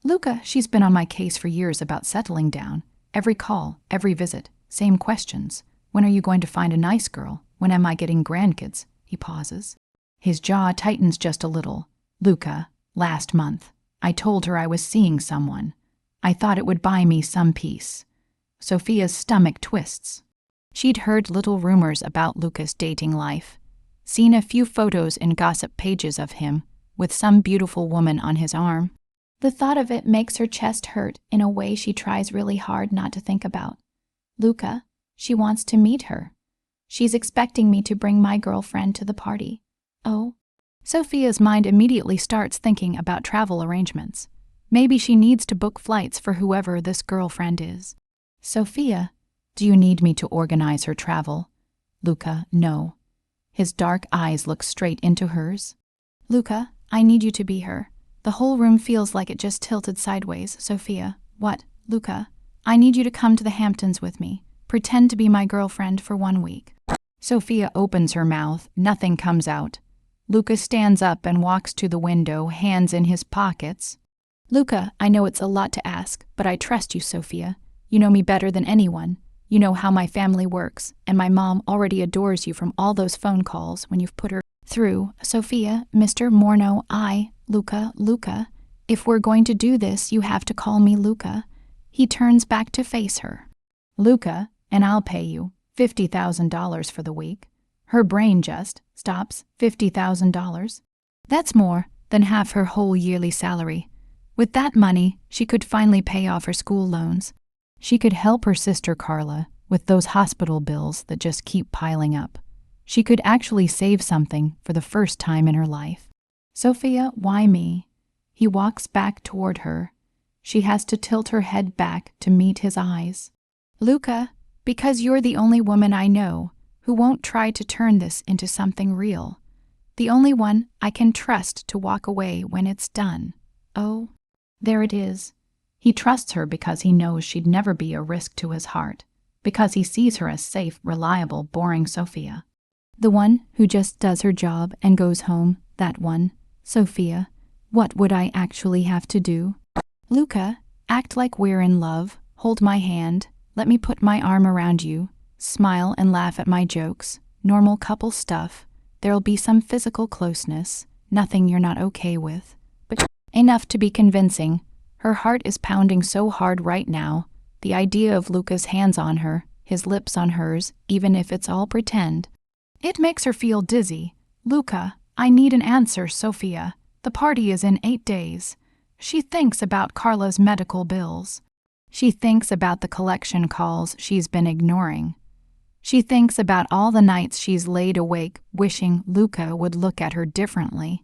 Luca, she's been on my case for years about settling down. Every call, every visit, same questions. When are you going to find a nice girl? When am I getting grandkids? He pauses. His jaw tightens just a little. Luca, last month, I told her I was seeing someone. I thought it would buy me some peace. Sophia's stomach twists. She'd heard little rumors about Luca's dating life, seen a few photos in gossip pages of him, with some beautiful woman on his arm. The thought of it makes her chest hurt in a way she tries really hard not to think about. Luca, she wants to meet her. She's expecting me to bring my girlfriend to the party. Oh. Sophia's mind immediately starts thinking about travel arrangements. Maybe she needs to book flights for whoever this girlfriend is. Sophia, Do you need me to organize her travel? Luca, no. His dark eyes look straight into hers. Luca, I need you to be her. The whole room feels like it just tilted sideways. Sophia, what? Luca, I need you to come to the Hamptons with me. Pretend to be my girlfriend for 1 week. Sophia opens her mouth. Nothing comes out. Luca stands up and walks to the window, hands in his pockets. Luca, I know it's a lot to ask, but I trust you, Sophia. You know me better than anyone. You know how my family works, and my mom already adores you from all those phone calls when you've put her through. Sophia, Mr. Morno, Luca, if we're going to do this, you have to call me Luca. He turns back to face her. Luca, and I'll pay you $50,000 for the week. Her brain just stops. $50,000? That's more than half her whole yearly salary. With that money, she could finally pay off her school loans. She could help her sister Carla with those hospital bills that just keep piling up. She could actually save something for the first time in her life. Sophia, why me? He walks back toward her. She has to tilt her head back to meet his eyes. Luca, because you're the only woman I know who won't try to turn this into something real. The only one I can trust to walk away when it's done. Oh, there it is. He trusts her because he knows she'd never be a risk to his heart, because he sees her as safe, reliable, boring Sophia. The one who just does her job and goes home, that one. Sophia, what would I actually have to do? Luca, act like we're in love, hold my hand, let me put my arm around you, smile and laugh at my jokes, normal couple stuff. There'll be some physical closeness, nothing you're not okay with, but enough to be convincing. Her heart is pounding so hard right now. The idea of Luca's hands on her, his lips on hers, even if it's all pretend. It makes her feel dizzy. Luca, I need an answer, Sophia. The party is in 8 days. She thinks about Carla's medical bills. She thinks about the collection calls she's been ignoring. She thinks about all the nights she's laid awake wishing Luca would look at her differently.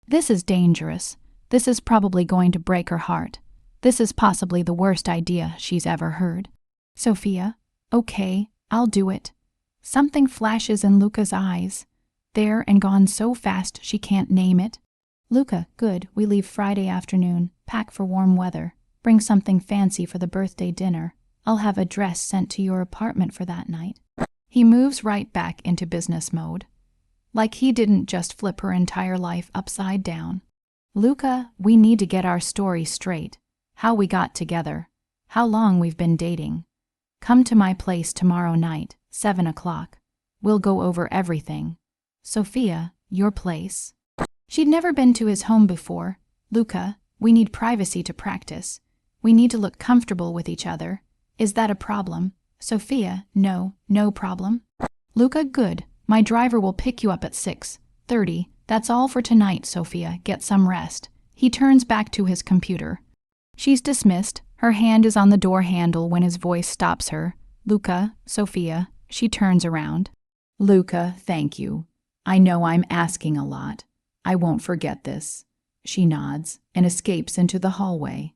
This is dangerous. This is probably going to break her heart. This is possibly the worst idea she's ever heard. Sophia, okay, I'll do it. Something flashes in Luca's eyes. There and gone so fast she can't name it. Luca, good, we leave Friday afternoon. Pack for warm weather. Bring something fancy for the birthday dinner. I'll have a dress sent to your apartment for that night. He moves right back into business mode. Like he didn't just flip her entire life upside down. Luca, we need to get our story straight. How we got together. How long we've been dating. Come to my place tomorrow night, 7 o'clock. We'll go over everything. Sophia, your place. She'd never been to his home before. Luca, we need privacy to practice. We need to look comfortable with each other. Is that a problem? Sophia, no problem. Luca, good. My driver will pick you up at 6:30. That's all for tonight, Sophia. Get some rest. He turns back to his computer. She's dismissed. Her hand is on the door handle when his voice stops her. Luca, Sophia. She turns around. Luca, thank you. I know I'm asking a lot. I won't forget this. She nods and escapes into the hallway.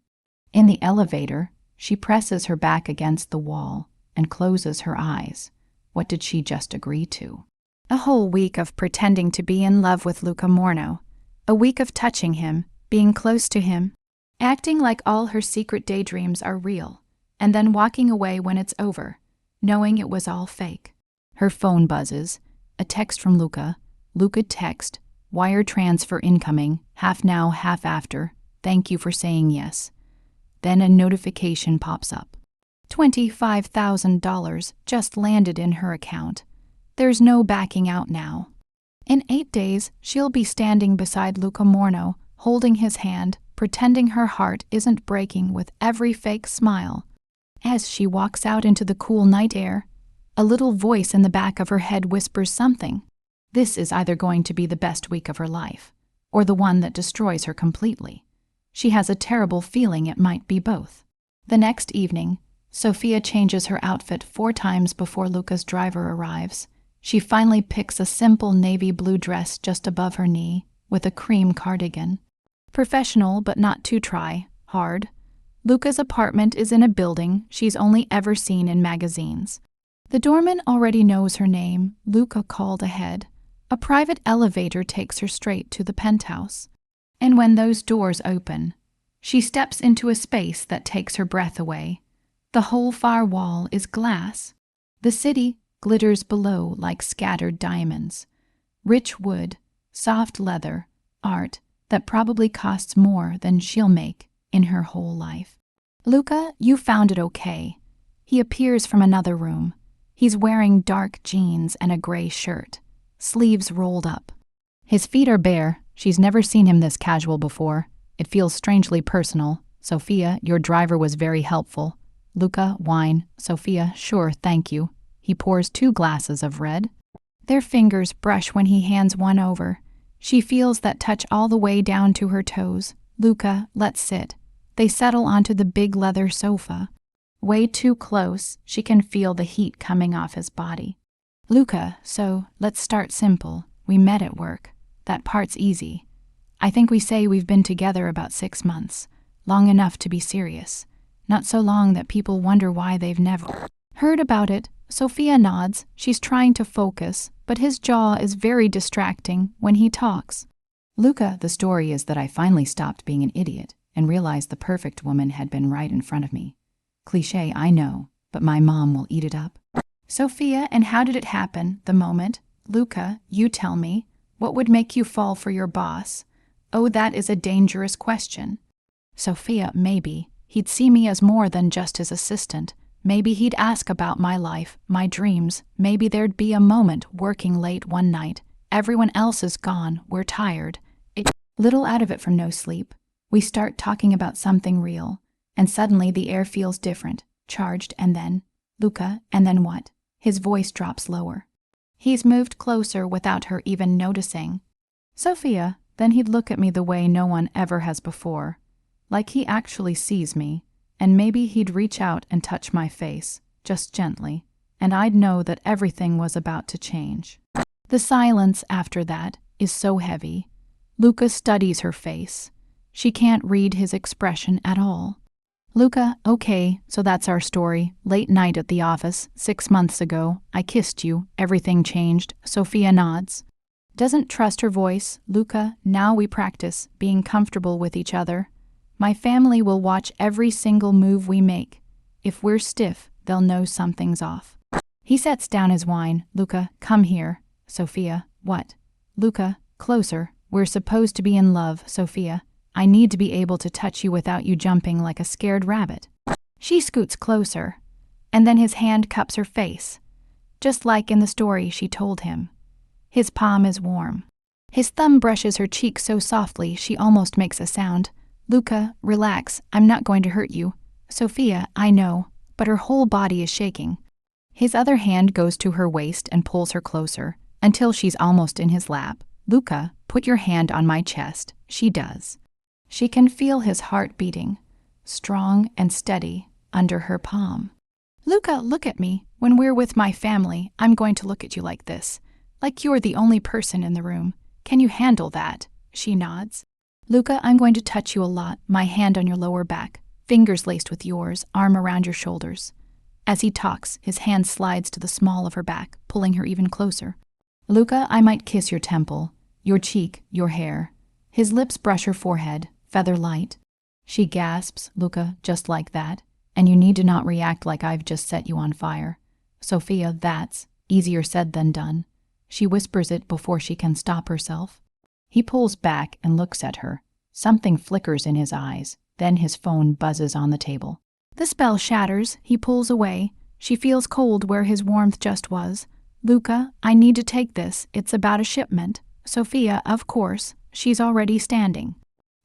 In the elevator, she presses her back against the wall and closes her eyes. What did she just agree to? A whole week of pretending to be in love with Luca Morno. A week of touching him, being close to him, acting like all her secret daydreams are real, and then walking away when it's over, knowing it was all fake. Her phone buzzes. A text from Luca. Luca text. Wire transfer incoming. Half now, half after. Thank you for saying yes. Then a notification pops up. $25,000 just landed in her account. There's no backing out now. In 8 days, she'll be standing beside Luca Morno, holding his hand, pretending her heart isn't breaking with every fake smile. As she walks out into the cool night air, a little voice in the back of her head whispers something. This is either going to be the best week of her life, or the one that destroys her completely. She has a terrible feeling it might be both. The next evening, Sophia changes her outfit 4 times before Luca's driver arrives. She finally picks a simple navy blue dress just above her knee, with a cream cardigan. Professional but not too hard. Luca's apartment is in a building she's only ever seen in magazines. The doorman already knows her name. Luca called ahead. A private elevator takes her straight to the penthouse. And when those doors open, she steps into a space that takes her breath away. The whole far wall is glass. The city glitters below like scattered diamonds. Rich wood, soft leather, art that probably costs more than she'll make in her whole life. Luca, you found it okay. He appears from another room. He's wearing dark jeans and a gray shirt, sleeves rolled up. His feet are bare. She's never seen him this casual before. It feels strangely personal. Sophia, your driver was very helpful. Luca, wine. Sophia, sure, thank you. He pours 2 glasses of red. Their fingers brush when he hands one over. She feels that touch all the way down to her toes. Luca, let's sit. They settle onto the big leather sofa. Way too close, she can feel the heat coming off his body. Luca, so let's start simple. We met at work. That part's easy. I think we say we've been together about 6 months. Long enough to be serious. Not so long that people wonder why they've never heard about it. Sophia nods. She's trying to focus, but his jaw is very distracting when he talks. Luca, the story is that I finally stopped being an idiot and realized the perfect woman had been right in front of me. Cliché, I know, but my mom will eat it up. Sophia, and how did it happen, the moment? Luca, you tell me. What would make you fall for your boss? Oh, that is a dangerous question. Sophia, maybe. He'd see me as more than just his assistant. Maybe he'd ask about my life, my dreams. Maybe there'd be a moment working late one night. Everyone else is gone. We're tired. Little out of it from no sleep. We start talking about something real. And suddenly the air feels different, charged, and then, Luca, and then what? His voice drops lower. He's moved closer without her even noticing. Sophia, then he'd look at me the way no one ever has before. Like he actually sees me, and maybe he'd reach out and touch my face, just gently, and I'd know that everything was about to change. The silence after that is so heavy. Luca studies her face. She can't read his expression at all. Luca, okay, so that's our story. Late night at the office, 6 months ago. I kissed you. Everything changed. Sophia nods. Doesn't trust her voice. Luca, now we practice being comfortable with each other. My family will watch every single move we make. If we're stiff, they'll know something's off. He sets down his wine. Luca, come here. Sophia, what? Luca, closer. We're supposed to be in love, Sophia. I need to be able to touch you without you jumping like a scared rabbit. She scoots closer, and then his hand cups her face, just like in the story she told him. His palm is warm. His thumb brushes her cheek so softly she almost makes a sound. Luca, relax, I'm not going to hurt you. Sophia, I know, but her whole body is shaking. His other hand goes to her waist and pulls her closer, until she's almost in his lap. Luca, put your hand on my chest. She does. She can feel his heart beating, strong and steady, under her palm. Luca, look at me. When we're with my family, I'm going to look at you like this. Like you're the only person in the room. Can you handle that? She nods. Luca, I'm going to touch you a lot, my hand on your lower back, fingers laced with yours, arm around your shoulders. As he talks, his hand slides to the small of her back, pulling her even closer. Luca, I might kiss your temple, your cheek, your hair. His lips brush her forehead, feather light. She gasps, Luca, just like that, and you need to not react like I've just set you on fire. Sophia, that's easier said than done. She whispers it before she can stop herself. He pulls back and looks at her. Something flickers in his eyes, then his phone buzzes on the table. The spell shatters, he pulls away. She feels cold where his warmth just was. Luca, I need to take this, it's about a shipment. Sophia, of course, she's already standing.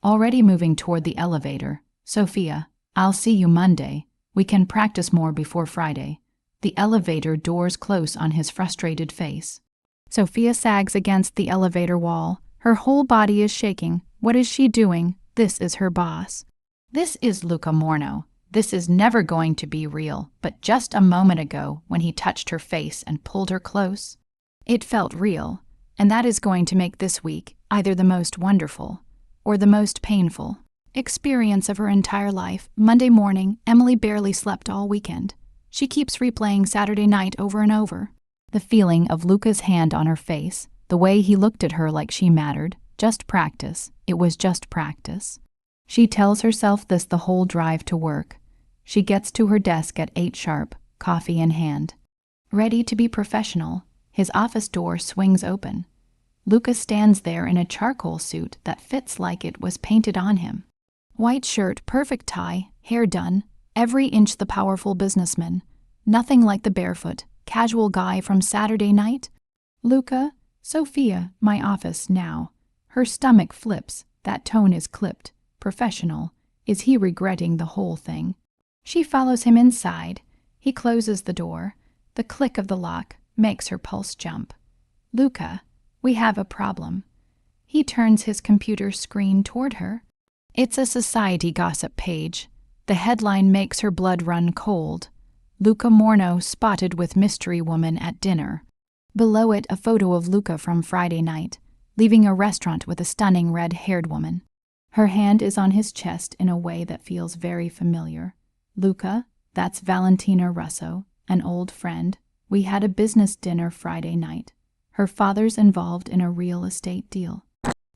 Already moving toward the elevator. Sophia, I'll see you Monday. We can practice more before Friday. The elevator doors close on his frustrated face. Sophia sags against the elevator wall. Her whole body is shaking. What is she doing? This is her boss. This is Luca Morno. This is never going to be real, but just a moment ago, when he touched her face and pulled her close, it felt real, and that is going to make this week either the most wonderful or the most painful. experience of her entire life. Monday morning, Emily barely slept all weekend. She keeps replaying Saturday night over and over. The feeling of Luca's hand on her face, the way he looked at her like she mattered. Just practice. It was just practice. She tells herself this the whole drive to work. She gets to her desk at 8 sharp, coffee in hand. Ready to be professional, his office door swings open. Luca stands there in a charcoal suit that fits like it was painted on him. White shirt, perfect tie, hair done, every inch the powerful businessman. Nothing like the barefoot, casual guy from Saturday night. Luca, Sophia, my office now. Her stomach flips, that tone is clipped. Professional. Is he regretting the whole thing? She follows him inside. He closes the door. The click of the lock makes her pulse jump. Luca, we have a problem. He turns his computer screen toward her. It's a society gossip page. The headline makes her blood run cold. Luca Morno spotted with mystery woman at dinner. Below it, a photo of Luca from Friday night, leaving a restaurant with a stunning red-haired woman. Her hand is on his chest in a way that feels very familiar. Luca, that's Valentina Russo, an old friend. We had a business dinner Friday night. Her father's involved in a real estate deal.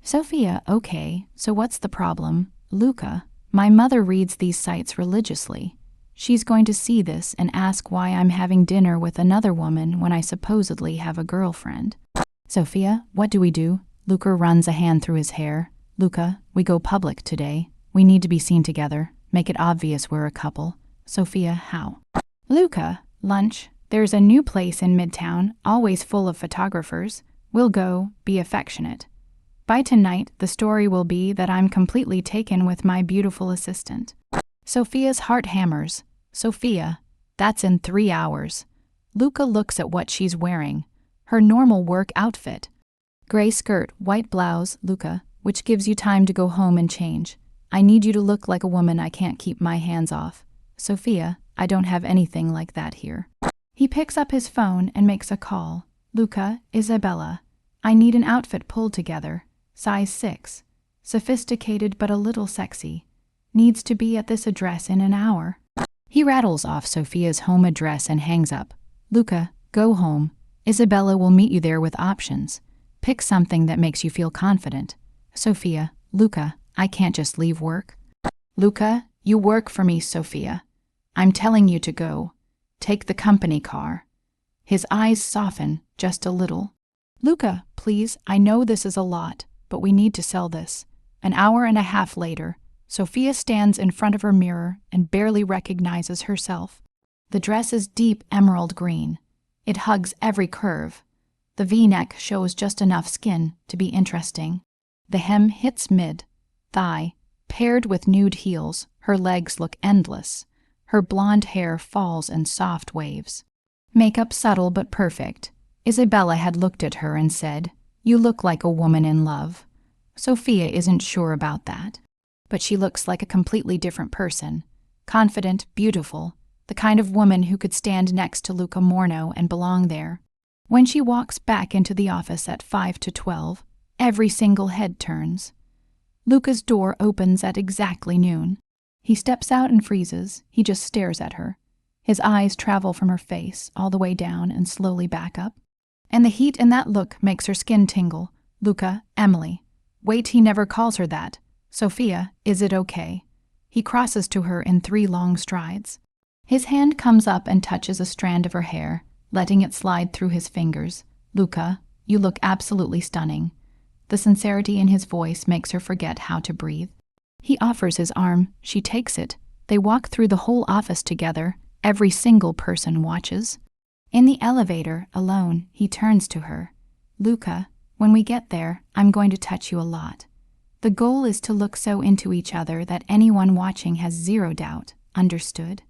Sophia, okay, so what's the problem? Luca, my mother reads these sites religiously. She's going to see this and ask why I'm having dinner with another woman when I supposedly have a girlfriend. Sophia, what do we do? Luca runs a hand through his hair. Luca, we go public today. We need to be seen together. Make it obvious we're a couple. Sophia, how? Luca, lunch. There's a new place in Midtown, always full of photographers. We'll go, be affectionate. By tonight, the story will be that I'm completely taken with my beautiful assistant. Sophia's heart hammers. Sophia, that's in 3 hours. Luca looks at what she's wearing. Her normal work outfit. Gray skirt, white blouse, Luca, which gives you time to go home and change. I need you to look like a woman I can't keep my hands off. Sophia, I don't have anything like that here. He picks up his phone and makes a call. Luca, Isabella. I need an outfit pulled together. Size 6. Sophisticated but a little sexy. Needs to be at this address in an hour. He rattles off Sophia's home address and hangs up. Luca, go home. Isabella will meet you there with options. Pick something that makes you feel confident. Sophia, Luca, I can't just leave work. Luca, you work for me, Sophia. I'm telling you to go. Take the company car. His eyes soften just a little. Luca, please, I know this is a lot, but we need to sell this. An hour and a half later, Sophia stands in front of her mirror and barely recognizes herself. The dress is deep emerald green. It hugs every curve. The V-neck shows just enough skin to be interesting. The hem hits mid-thigh. Paired with nude heels, her legs look endless. Her blonde hair falls in soft waves. Makeup subtle but perfect. Isabella had looked at her and said, "You look like a woman in love." Sophia isn't sure about that. But she looks like a completely different person. Confident, beautiful, the kind of woman who could stand next to Luca Morno and belong there. When she walks back into the office at 5 to 12, every single head turns. Luca's door opens at exactly noon. He steps out and freezes. He just stares at her. His eyes travel from her face all the way down and slowly back up. And the heat in that look makes her skin tingle. Luca, Emily. Wait, he never calls her that. Sophia, is it okay? He crosses to her in 3 long strides. His hand comes up and touches a strand of her hair, letting it slide through his fingers. Luca, you look absolutely stunning. The sincerity in his voice makes her forget how to breathe. He offers his arm. She takes it. They walk through the whole office together. Every single person watches. In the elevator, alone, he turns to her. Luca, when we get there, I'm going to touch you a lot. The goal is to look so into each other that anyone watching has 0 doubt. Understood?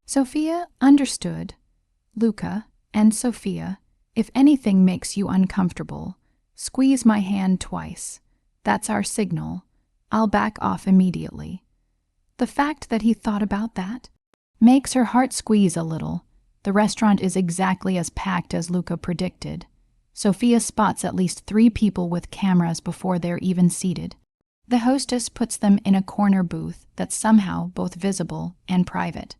Sophia, understood. Luca, and Sophia, if anything makes you uncomfortable, squeeze my hand twice. That's our signal. I'll back off immediately. The fact that he thought about that makes her heart squeeze a little. The restaurant is exactly as packed as Luca predicted. Sophia spots at least 3 people with cameras before they're even seated. The hostess puts them in a corner booth that's somehow both visible and private.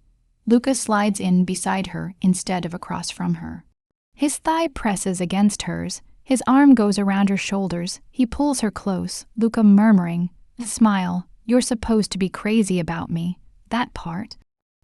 Luca slides in beside her instead of across from her. His thigh presses against hers. His arm goes around her shoulders. He pulls her close, Luca murmuring, "Smile, you're supposed to be crazy about me. That part."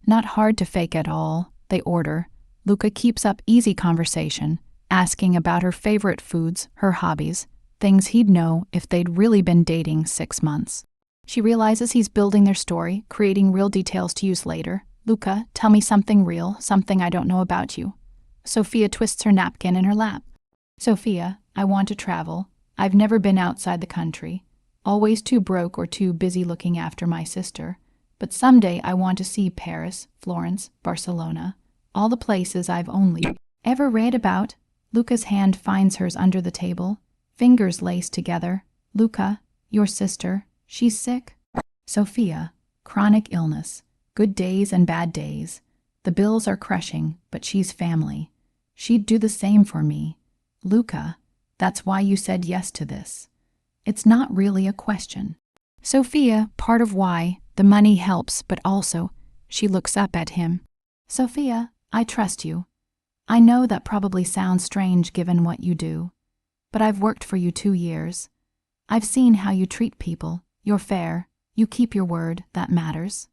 "Not hard to fake at all," they order. Luca keeps up easy conversation, asking about her favorite foods, her hobbies, things he'd know if they'd really been dating 6 months. She realizes he's building their story, creating real details to use later. "Luca, tell me something real, something I don't know about you." Sophia twists her napkin in her lap. "Sophia, I want to travel. I've never been outside the country. Always too broke or too busy looking after my sister. But someday I want to see Paris, Florence, Barcelona, all the places I've only ever read about." Luca's hand finds hers under the table, fingers laced together. "Luca, your sister, she's sick?" "Sophia, chronic illness, good days and bad days. The bills are crushing, but she's family. She'd do the same for me. Luca, that's why you said yes to this. It's not really a question." Sophia, part of why, the money helps, but also, she looks up at him. "Sophia, I trust you. I know that probably sounds strange given what you do, but I've worked for you 2 years. I've seen how you treat people. You're fair. You keep your word. That matters."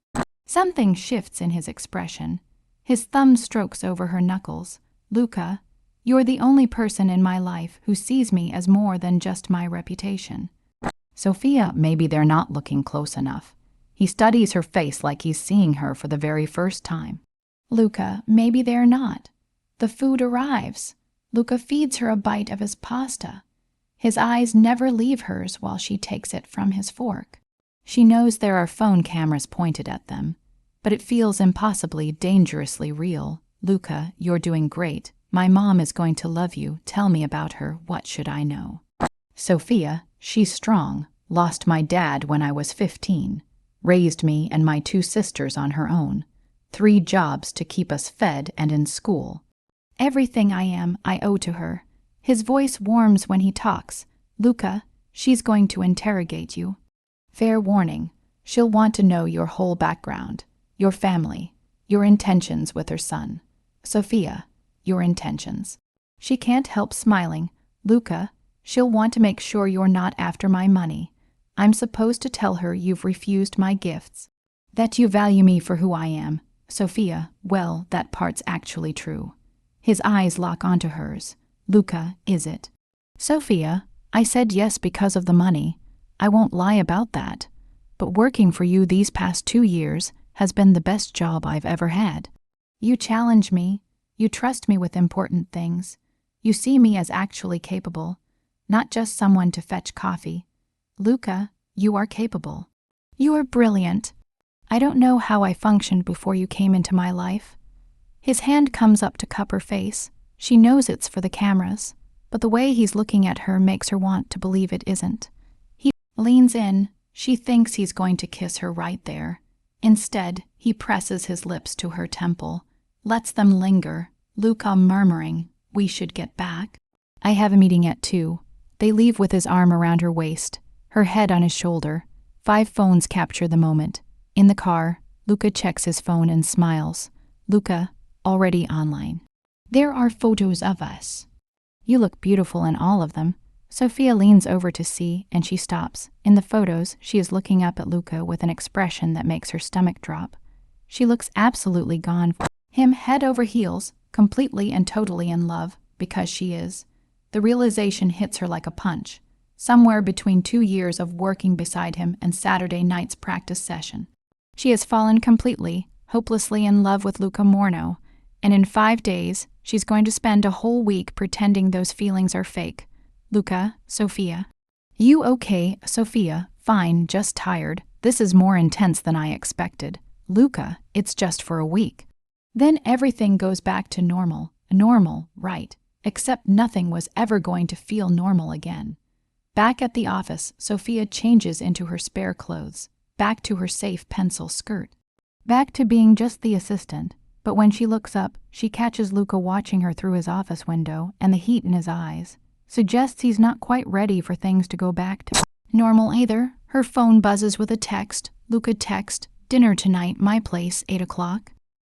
Something shifts in his expression. His thumb strokes over her knuckles. "Luca, you're the only person in my life who sees me as more than just my reputation." Sophia, maybe they're not looking close enough. He studies her face like he's seeing her for the very first time. "Luca, maybe they're not." The food arrives. Luca feeds her a bite of his pasta. His eyes never leave hers while she takes it from his fork. She knows there are phone cameras pointed at them, but it feels impossibly, dangerously real. "Luca, you're doing great. My mom is going to love you. Tell me about her. What should I know?" "Sophia, she's strong. Lost my dad when I was 15. Raised me and my 2 sisters on her own. 3 jobs to keep us fed and in school. Everything I am, I owe to her." His voice warms when he talks. "Luca, she's going to interrogate you. Fair warning, she'll want to know your whole background, your family, your intentions with her son. Sophia, your intentions." She can't help smiling. "Luca, she'll want to make sure you're not after my money. I'm supposed to tell her you've refused my gifts, that you value me for who I am." Sophia, well, that part's actually true. His eyes lock onto hers. "Luca, is it?" "Sophia, I said yes because of the money. I won't lie about that. But working for you these past 2 years has been the best job I've ever had. You challenge me. You trust me with important things. You see me as actually capable, not just someone to fetch coffee. Luca, you are capable. You are brilliant. I don't know how I functioned before you came into my life." His hand comes up to cup her face. She knows it's for the cameras, but the way he's looking at her makes her want to believe it isn't. He leans in. She thinks he's going to kiss her right there. Instead, he presses his lips to her temple, lets them linger. Luca murmuring, "We should get back." "I have a meeting at 2. They leave with his arm around her waist, her head on his shoulder. 5 phones capture the moment. In the car, Luca checks his phone and smiles. "Luca, already online. There are photos of us. You look beautiful in all of them." Sophia leans over to see, and she stops. In the photos, she is looking up at Luca with an expression that makes her stomach drop. She looks absolutely gone for him, head over heels, completely and totally in love, because she is. The realization hits her like a punch, somewhere between 2 years of working beside him and Saturday night's practice session. She has fallen completely, hopelessly in love with Luca Morno, and in 5 days, she's going to spend a whole week pretending those feelings are fake. "Luca, Sophia." "You okay, Sophia? Fine, just tired. This is more intense than I expected." "Luca, it's just for a week." Then everything goes back to normal. Normal, right. Except nothing was ever going to feel normal again. Back at the office, Sophia changes into her spare clothes, back to her safe pencil skirt. Back to being just the assistant. But when she looks up, she catches Luca watching her through his office window, and the heat in his eyes suggests he's not quite ready for things to go back to normal either. Her phone buzzes with a text. Luca text, dinner tonight, my place, 8 o'clock.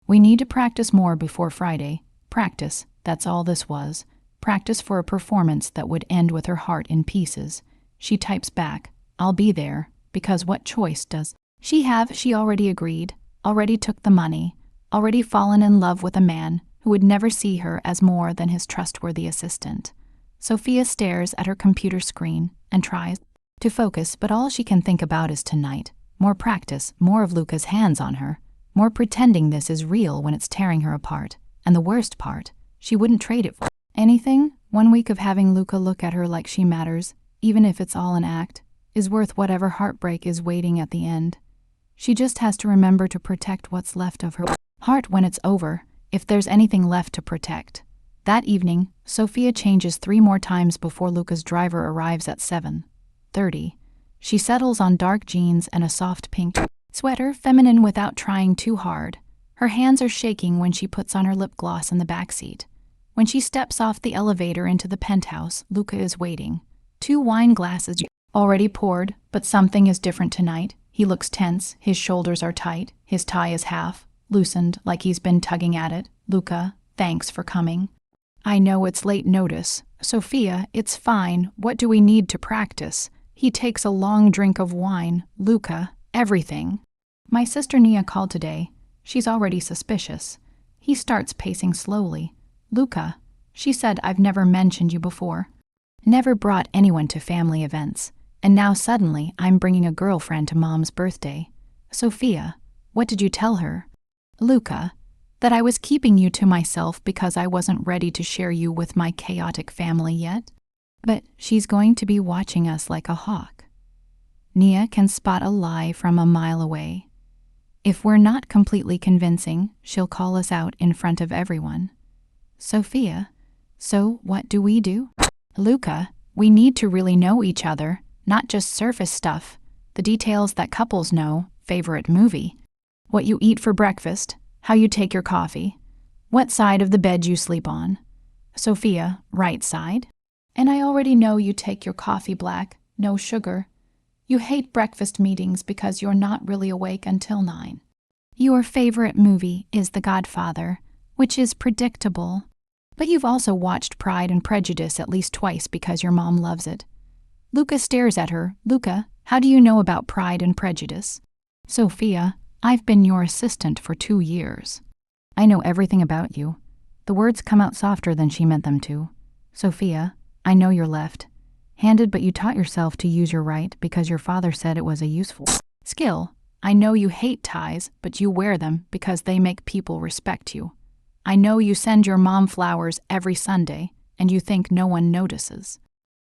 We need to practice more before Friday. Practice, that's all this was. Practice for a performance that would end with her heart in pieces. She types back, I'll be there, because what choice does she have? She already agreed, already took the money, already fallen in love with a man who would never see her as more than his trustworthy assistant. Sophia stares at her computer screen and tries to focus, but all she can think about is tonight. More practice, more of Luca's hands on her, more pretending this is real when it's tearing her apart. And the worst part, she wouldn't trade it for anything. 1 week of having Luca look at her like she matters, even if it's all an act, is worth whatever heartbreak is waiting at the end. She just has to remember to protect what's left of her heart when it's over, if there's anything left to protect. That evening, Sophia changes 3 more times before Luca's driver arrives at 7:30. She settles on dark jeans and a soft pink sweater, feminine without trying too hard. Her hands are shaking when she puts on her lip gloss in the backseat. When she steps off the elevator into the penthouse, Luca is waiting. 2 wine glasses already poured, but something is different tonight. He looks tense, his shoulders are tight, his tie is half loosened like he's been tugging at it. Luca, thanks for coming. I know it's late notice. Sophia, it's fine. What do we need to practice? He takes a long drink of wine. Luca, everything. My sister Nia called today. She's already suspicious. He starts pacing slowly. Luca, she said I've never mentioned you before. Never brought anyone to family events. And now suddenly I'm bringing a girlfriend to Mom's birthday. Sophia, what did you tell her? Luca, that I was keeping you to myself because I wasn't ready to share you with my chaotic family yet. But she's going to be watching us like a hawk. Nia can spot a lie from a mile away. If we're not completely convincing, she'll call us out in front of everyone. Sophia, so what do we do? Luca, we need to really know each other, not just surface stuff, the details that couples know, favorite movie, what you eat for breakfast, how you take your coffee, what side of the bed you sleep on. Sophia, right side? And I already know you take your coffee black, no sugar. You hate breakfast meetings because you're not really awake until 9. Your favorite movie is The Godfather, which is predictable. But you've also watched Pride and Prejudice at least twice because your mom loves it. Luca stares at her. Luca, how do you know about Pride and Prejudice? Sophia, I've been your assistant for 2 years. I know everything about you. The words come out softer than she meant them to. Sophia, I know you're left-handed, but you taught yourself to use your right because your father said it was a useful skill. I know you hate ties, but you wear them because they make people respect you. I know you send your mom flowers every Sunday, and you think no one notices.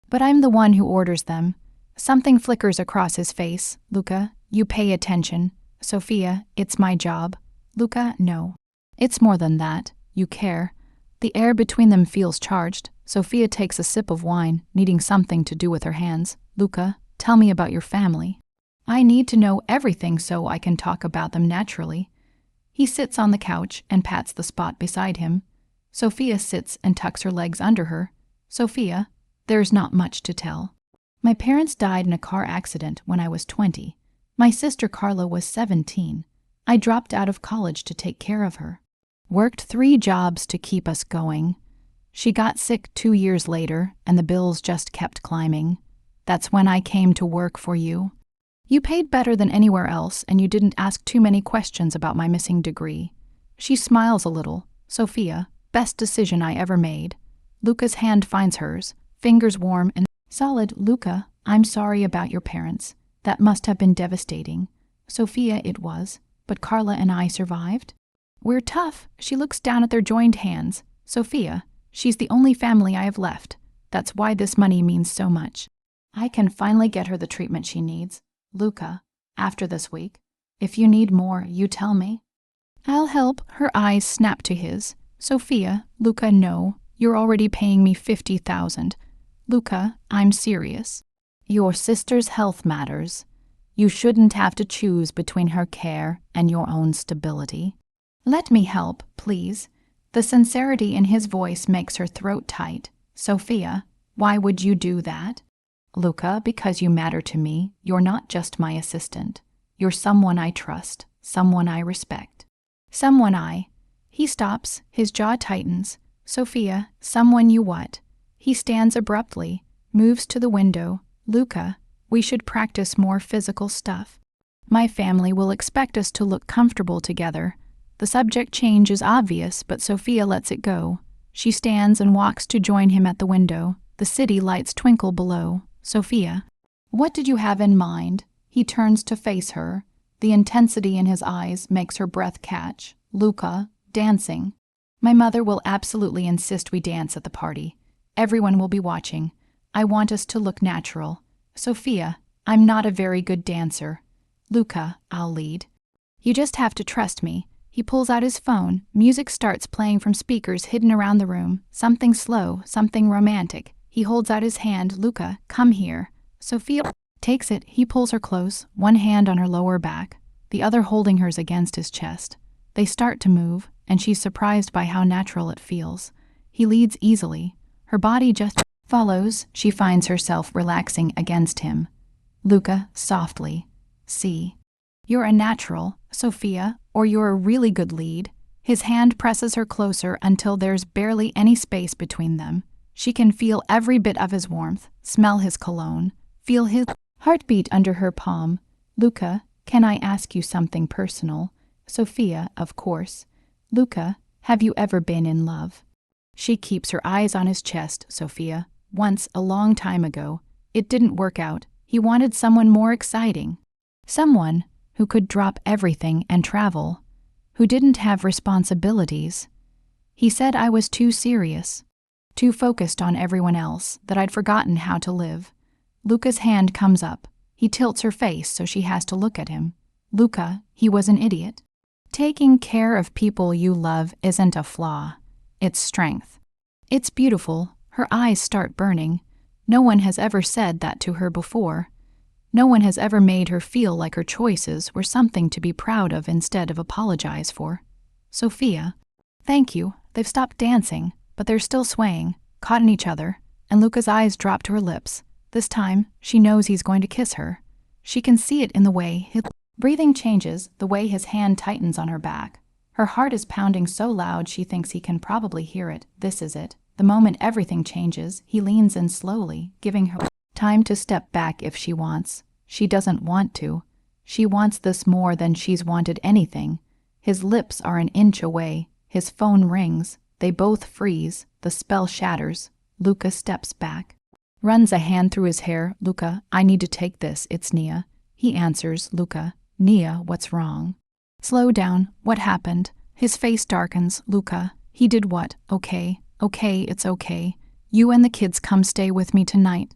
But I'm the one who orders them. Something flickers across his face. Luca, you pay attention. Sophia, it's my job. Luca, no. It's more than that. You care. The air between them feels charged. Sophia takes a sip of wine, needing something to do with her hands. Luca, tell me about your family. I need to know everything so I can talk about them naturally. He sits on the couch and pats the spot beside him. Sophia sits and tucks her legs under her. Sophia, there's not much to tell. My parents died in a car accident when I was 20. My sister Carla was 17. I dropped out of college to take care of her. Worked 3 jobs to keep us going. She got sick 2 years later, and the bills just kept climbing. That's when I came to work for you. You paid better than anywhere else, and you didn't ask too many questions about my missing degree. She smiles a little. Sophia, best decision I ever made. Luca's hand finds hers, fingers warm and solid. Luca, I'm sorry about your parents. That must have been devastating. Sophia, it was, but Carla and I survived. We're tough. She looks down at their joined hands. Sophia, she's the only family I have left. That's why this money means so much. I can finally get her the treatment she needs. Luca, after this week, if you need more, you tell me. I'll help. Her eyes snap to his. Sophia, Luca, no. You're already paying me $50,000. Luca, I'm serious. Your sister's health matters. You shouldn't have to choose between her care and your own stability. Let me help, please. The sincerity in his voice makes her throat tight. Sophia, why would you do that? Luca, because you matter to me, you're not just my assistant. You're someone I trust, someone I respect. He stops, his jaw tightens. Sophia, someone you what? He stands abruptly, moves to the window. Luca, we should practice more physical stuff. My family will expect us to look comfortable together. The subject change is obvious, but Sophia lets it go. She stands and walks to join him at the window. The city lights twinkle below. Sophia, what did you have in mind? He turns to face her. The intensity in his eyes makes her breath catch. Luca, dancing. My mother will absolutely insist we dance at the party. Everyone will be watching. I want us to look natural. Sophia, I'm not a very good dancer. Luca, I'll lead. You just have to trust me. He pulls out his phone. Music starts playing from speakers hidden around the room. Something slow, something romantic. He holds out his hand. Luca, come here. Sophia takes it. He pulls her close, one hand on her lower back, the other holding hers against his chest. They start to move, and she's surprised by how natural it feels. He leads easily. Her body just follows. She finds herself relaxing against him. Luca, softly. See. You're a natural, Sophia, or you're a really good lead. His hand presses her closer until there's barely any space between them. She can feel every bit of his warmth, smell his cologne, feel his heartbeat under her palm. Luca, can I ask you something personal? Sophia, of course. Luca, have you ever been in love? She keeps her eyes on his chest. Sophia, once, a long time ago. It didn't work out. He wanted someone more exciting. Someone who could drop everything and travel, who didn't have responsibilities. He said I was too serious, too focused on everyone else, that I'd forgotten how to live. Luca's hand comes up. He tilts her face so she has to look at him. Luca, he was an idiot. Taking care of people you love isn't a flaw. It's strength. It's beautiful. Her eyes start burning. No one has ever said that to her before. No one has ever made her feel like her choices were something to be proud of instead of apologize for. Sophia, thank you. They've stopped dancing, but they're still swaying, caught in each other, and Luca's eyes drop to her lips. This time, she knows he's going to kiss her. She can see it in the way his breathing changes, the way his hand tightens on her back. Her heart is pounding so loud she thinks he can probably hear it. This is it. The moment everything changes, he leans in slowly, giving her time to step back if she wants. She doesn't want to. She wants this more than she's wanted anything. His lips are an inch away. His phone rings. They both freeze. The spell shatters. Luca steps back. Runs a hand through his hair. Luca, I need to take this. It's Nia. He answers. Luca, Nia, what's wrong? Slow down. What happened? His face darkens. Luca, he did what? Okay, it's okay. You and the kids come stay with me tonight.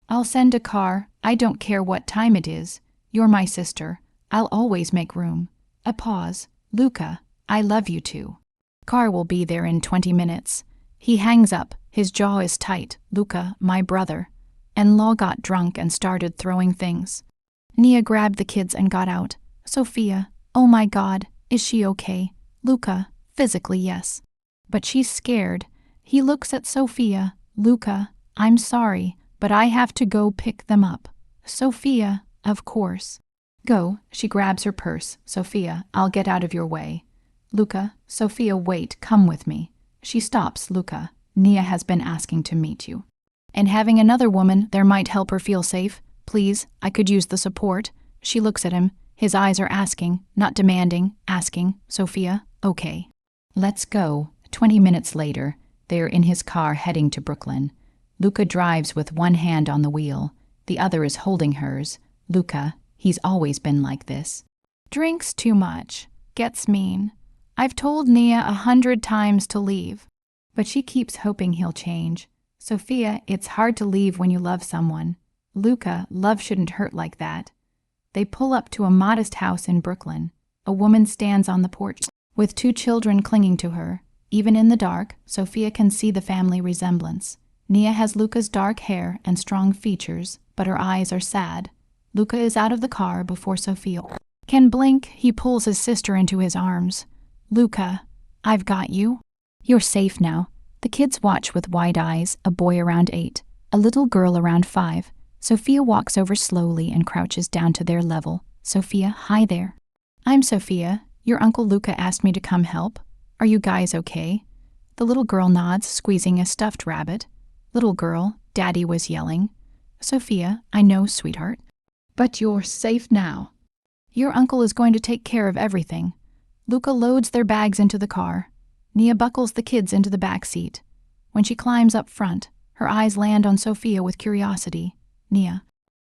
I'll send a car. I don't care what time it is. You're my sister. I'll always make room. A pause. Luca, I love you too. Car will be there in 20 minutes. He hangs up. His jaw is tight. Luca, my brother. En-law got drunk and started throwing things. Nia grabbed the kids and got out. Sophia, oh my God, is she okay? Luca, physically yes. But she's scared. He looks at Sophia. Luca, I'm sorry, but I have to go pick them up. Sophia, of course. Go. She grabs her purse. Sophia, I'll get out of your way. Luca, Sophia, wait, come with me. She stops. Luca, Nia has been asking to meet you. And having another woman there might help her feel safe. Please, I could use the support. She looks at him. His eyes are asking, not demanding, asking. Sophia, okay. Let's go. 20 minutes later, they're in his car heading to Brooklyn. Luca drives with one hand on the wheel. The other is holding hers. Luca, he's always been like this. Drinks too much. Gets mean. I've told Nia 100 times to leave. But she keeps hoping he'll change. Sophia, it's hard to leave when you love someone. Luca, love shouldn't hurt like that. They pull up to a modest house in Brooklyn. A woman stands on the porch with 2 children clinging to her. Even in the dark, Sophia can see the family resemblance. Nia has Luca's dark hair and strong features, but her eyes are sad. Luca is out of the car before Sophia can blink. He pulls his sister into his arms. Luca, I've got you. You're safe now. The kids watch with wide eyes, a boy around 8, a little girl around 5. Sophia walks over slowly and crouches down to their level. Sophia, hi there. I'm Sophia. Your Uncle Luca asked me to come help. Are you guys okay? The little girl nods, squeezing a stuffed rabbit. Little girl, Daddy was yelling. Sophia, I know, sweetheart. But you're safe now. Your uncle is going to take care of everything. Luca loads their bags into the car. Nia buckles the kids into the back seat. When she climbs up front, her eyes land on Sophia with curiosity. Nia.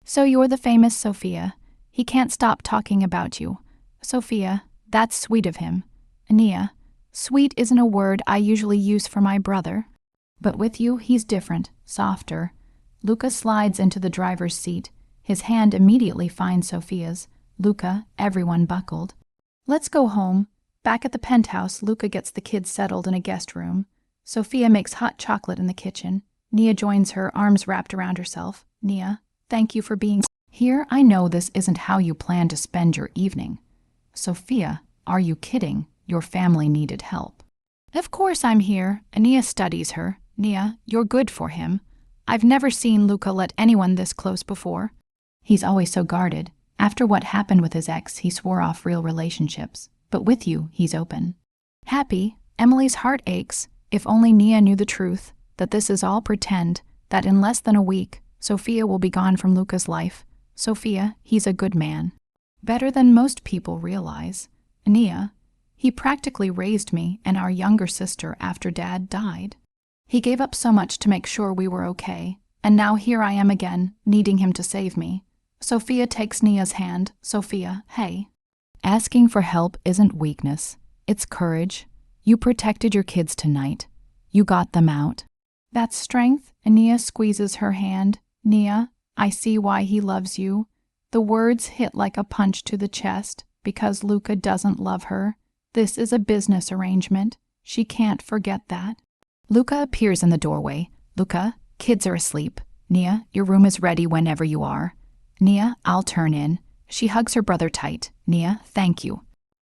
So you're the famous Sophia. He can't stop talking about you. Sophia, that's sweet of him. Nia. Sweet isn't a word I usually use for my brother. But with you, he's different, softer. Luca slides into the driver's seat. His hand immediately finds Sophia's. Luca, everyone buckled. Let's go home. Back at the penthouse, Luca gets the kids settled in a guest room. Sophia makes hot chocolate in the kitchen. Nia joins her, arms wrapped around herself. Nia, thank you for being here. I know this isn't how you plan to spend your evening. Sophia, are you kidding? Your family needed help. Of course I'm here. Nia studies her. Nia, you're good for him. I've never seen Luca let anyone this close before. He's always so guarded. After what happened with his ex, he swore off real relationships. But with you, he's open. Happy, Emily's heart aches. If only Nia knew the truth, that this is all pretend, that in less than a week, Sophia will be gone from Luca's life. Sophia, he's a good man. Better than most people realize. Nia, he practically raised me and our younger sister after Dad died. He gave up so much to make sure we were okay, and now here I am again, needing him to save me. Sophia takes Nia's hand. Sophia, hey. Asking for help isn't weakness, it's courage. You protected your kids tonight. You got them out. That's strength. Nia squeezes her hand. Nia, I see why he loves you. The words hit like a punch to the chest, because Luca doesn't love her. This is a business arrangement. She can't forget that. Luca appears in the doorway. Luca, kids are asleep. Nia, your room is ready whenever you are. Nia, I'll turn in. She hugs her brother tight. Nia, thank you.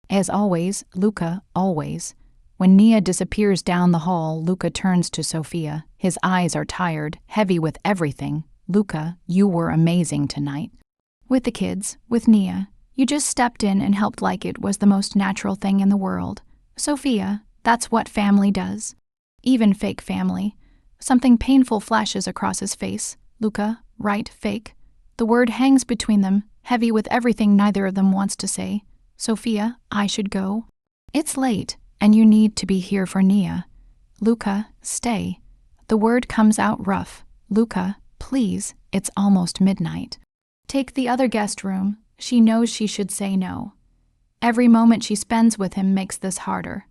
As always, Luca, always. When Nia disappears down the hall, Luca turns to Sophia. His eyes are tired, heavy with everything. Luca, you were amazing tonight. With the kids, with Nia. You just stepped in and helped like it was the most natural thing in the world. Sophia, that's what family does. Even fake family. Something painful flashes across his face. Luca, right, fake. The word hangs between them, heavy with everything neither of them wants to say. Sophia, I should go. It's late, and you need to be here for Nia. Luca, stay. The word comes out rough. Luca, please, it's almost midnight. Take the other guest room. She knows she should say no. Every moment she spends with him makes this harder.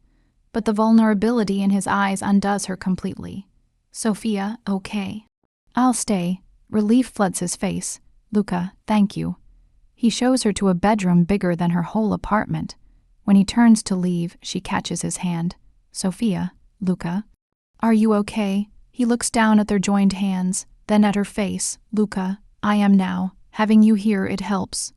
But the vulnerability in his eyes undoes her completely. Sophia, okay. I'll stay. Relief floods his face. Luca, thank you. He shows her to a bedroom bigger than her whole apartment. When he turns to leave, she catches his hand. Sophia, Luca. Are you okay? He looks down at their joined hands, then at her face. Luca, I am now. Having you here, it helps.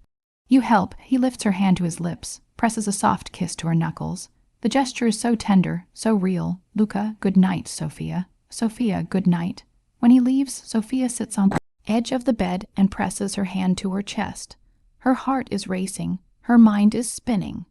You help. He lifts her hand to his lips, presses a soft kiss to her knuckles. The gesture is so tender, so real. Luca, good night, Sophia. Sophia, good night. When he leaves, Sophia sits on the edge of the bed and presses her hand to her chest. Her heart is racing. Her mind is spinning.